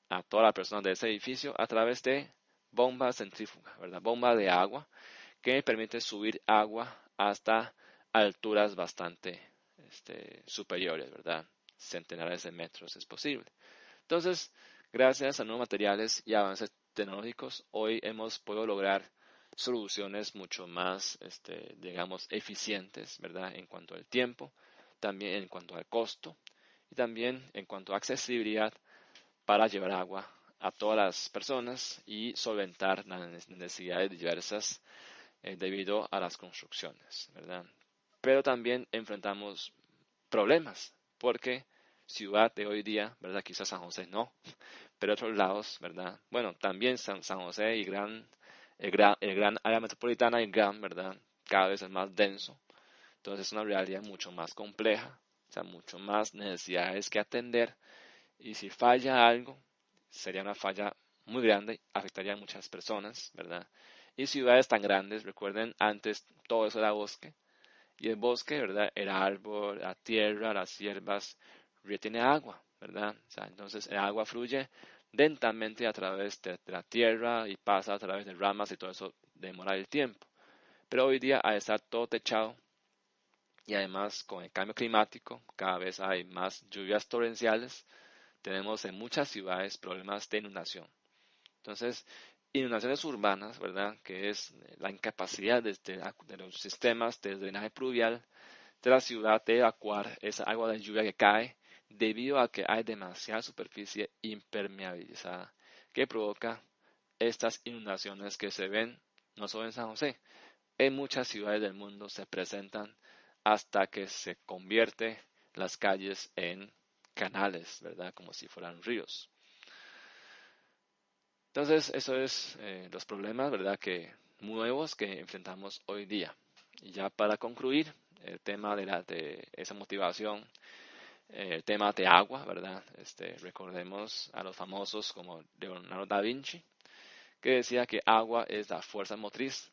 a todas las personas de ese edificio a través de bombas centrífugas, ¿verdad? Bombas de agua que permite subir agua hasta alturas bastante superiores, ¿verdad? Centenares de metros es posible. Entonces, gracias a nuevos materiales y avances tecnológicos, hoy hemos podido lograr soluciones mucho más, digamos, eficientes, ¿verdad? En cuanto al tiempo, también en cuanto al costo y también en cuanto a accesibilidad para llevar agua a todas las personas y solventar las necesidades diversas debido a las construcciones, ¿verdad? Pero también enfrentamos problemas, porque ciudad de hoy día, ¿verdad? Quizás San José no, pero otros lados, ¿verdad? Bueno, también San José y el gran área metropolitana y gran, ¿verdad? Cada vez es más denso, entonces es una realidad mucho más compleja, o sea, mucho más necesidades que atender, y si falla algo, sería una falla muy grande, afectaría a muchas personas, ¿verdad? Y ciudades tan grandes, recuerden, antes todo eso era bosque, y el bosque, ¿verdad? Era árbol, la tierra, las hierbas, retiene agua, ¿verdad? O sea, entonces el agua fluye lentamente a través de la tierra y pasa a través de ramas y todo eso demora el tiempo. Pero hoy día, al estar todo techado y además con el cambio climático, cada vez hay más lluvias torrenciales, tenemos en muchas ciudades problemas de inundación. Entonces, inundaciones urbanas, ¿verdad? Que es la incapacidad de los sistemas de drenaje pluvial de la ciudad de evacuar esa agua de lluvia que cae debido a que hay demasiada superficie impermeabilizada que provoca estas inundaciones que se ven no solo en San José, en muchas ciudades del mundo se presentan hasta que se convierte las calles en canales, ¿verdad? Como si fueran ríos. Entonces, eso es los problemas, ¿verdad? Que nuevos que enfrentamos hoy día. Y ya para concluir, el tema de esa motivación, el tema de agua, ¿verdad? Recordemos a los famosos como Leonardo da Vinci, que decía que agua es la fuerza motriz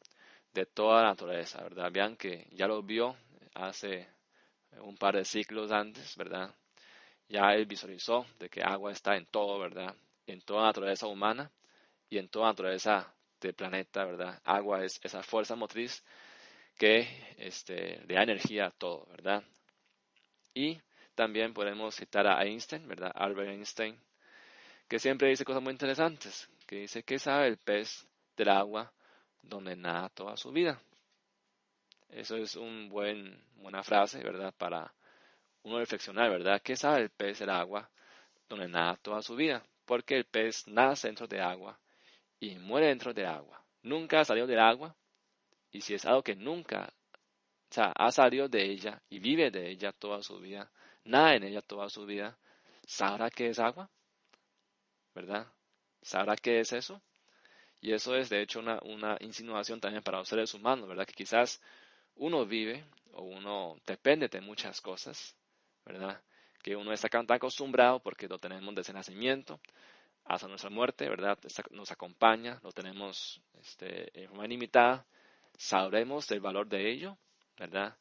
de toda la naturaleza, ¿verdad? Vean que ya lo vio hace un par de siglos antes, ¿verdad? Ya él visualizó de que agua está en todo, ¿verdad? En toda la naturaleza humana y en toda naturaleza del planeta, ¿verdad? Agua es esa fuerza motriz que le da energía a todo, ¿verdad? Y también podemos citar a Einstein, ¿verdad? Albert Einstein, que siempre dice cosas muy interesantes, que dice, ¿qué sabe el pez del agua donde nada toda su vida? Eso es buena frase, ¿verdad? Para uno reflexionar, ¿verdad? ¿Qué sabe el pez del agua donde nada toda su vida? Porque el pez nace dentro de agua y muere dentro de agua. Nunca ha salido del agua, y si es algo que nunca, o sea, ha salido de ella y vive de ella toda su vida, nada en ella toda su vida, ¿sabrá qué es agua? ¿Verdad? ¿Sabrá qué es eso? Y eso es de hecho una insinuación también para los seres humanos, ¿verdad? Que quizás uno vive o uno depende de muchas cosas, ¿verdad? Que uno está tan acostumbrado porque lo tenemos desde el nacimiento hasta nuestra muerte, ¿verdad? Nos acompaña, lo tenemos en forma ilimitada, sabremos del valor de ello, ¿verdad?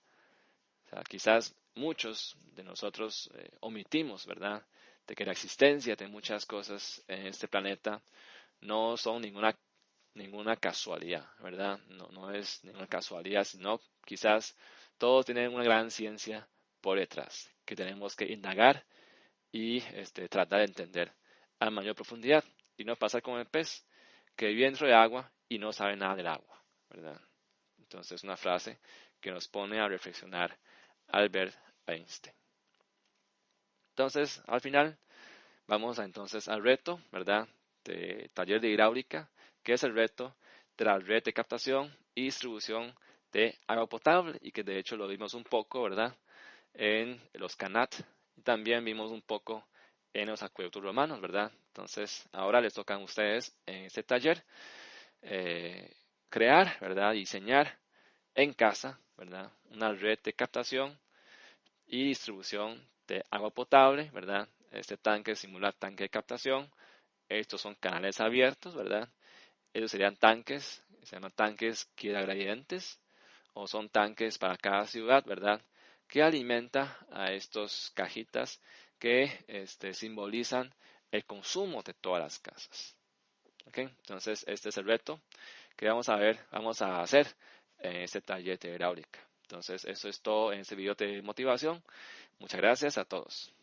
O sea, quizás muchos de nosotros omitimos, ¿verdad? De que la existencia de muchas cosas en este planeta no son ninguna casualidad, ¿verdad? No es ninguna casualidad, sino quizás todos tienen una gran ciencia por detrás que tenemos que indagar y tratar de entender a mayor profundidad y no pasar como el pez que vive dentro de agua y no sabe nada del agua, ¿verdad? Entonces una frase que nos pone a reflexionar Albert Einstein. Entonces, al final, vamos entonces al reto, ¿verdad? De taller de hidráulica, que es el reto de la red de captación y distribución de agua potable y que de hecho lo vimos un poco, ¿verdad? En los CANAT y también vimos un poco en los acueductos romanos, ¿verdad? Entonces, ahora les tocan a ustedes en este taller eh, crear, ¿verdad? Diseñar en casa, ¿verdad? Una red de captación y distribución de agua potable, ¿verdad? Este tanque simula tanque de captación. Estos son canales abiertos, ¿verdad? Ellos serían tanques, se llaman tanques gradientes o son tanques para cada ciudad, ¿verdad? Que alimenta a estos cajitas que simbolizan el consumo de todas las casas. ¿Ok? Entonces, este es el reto que vamos a hacer en este taller de hidráulica. Entonces, eso es todo en este video de motivación. Muchas gracias a todos.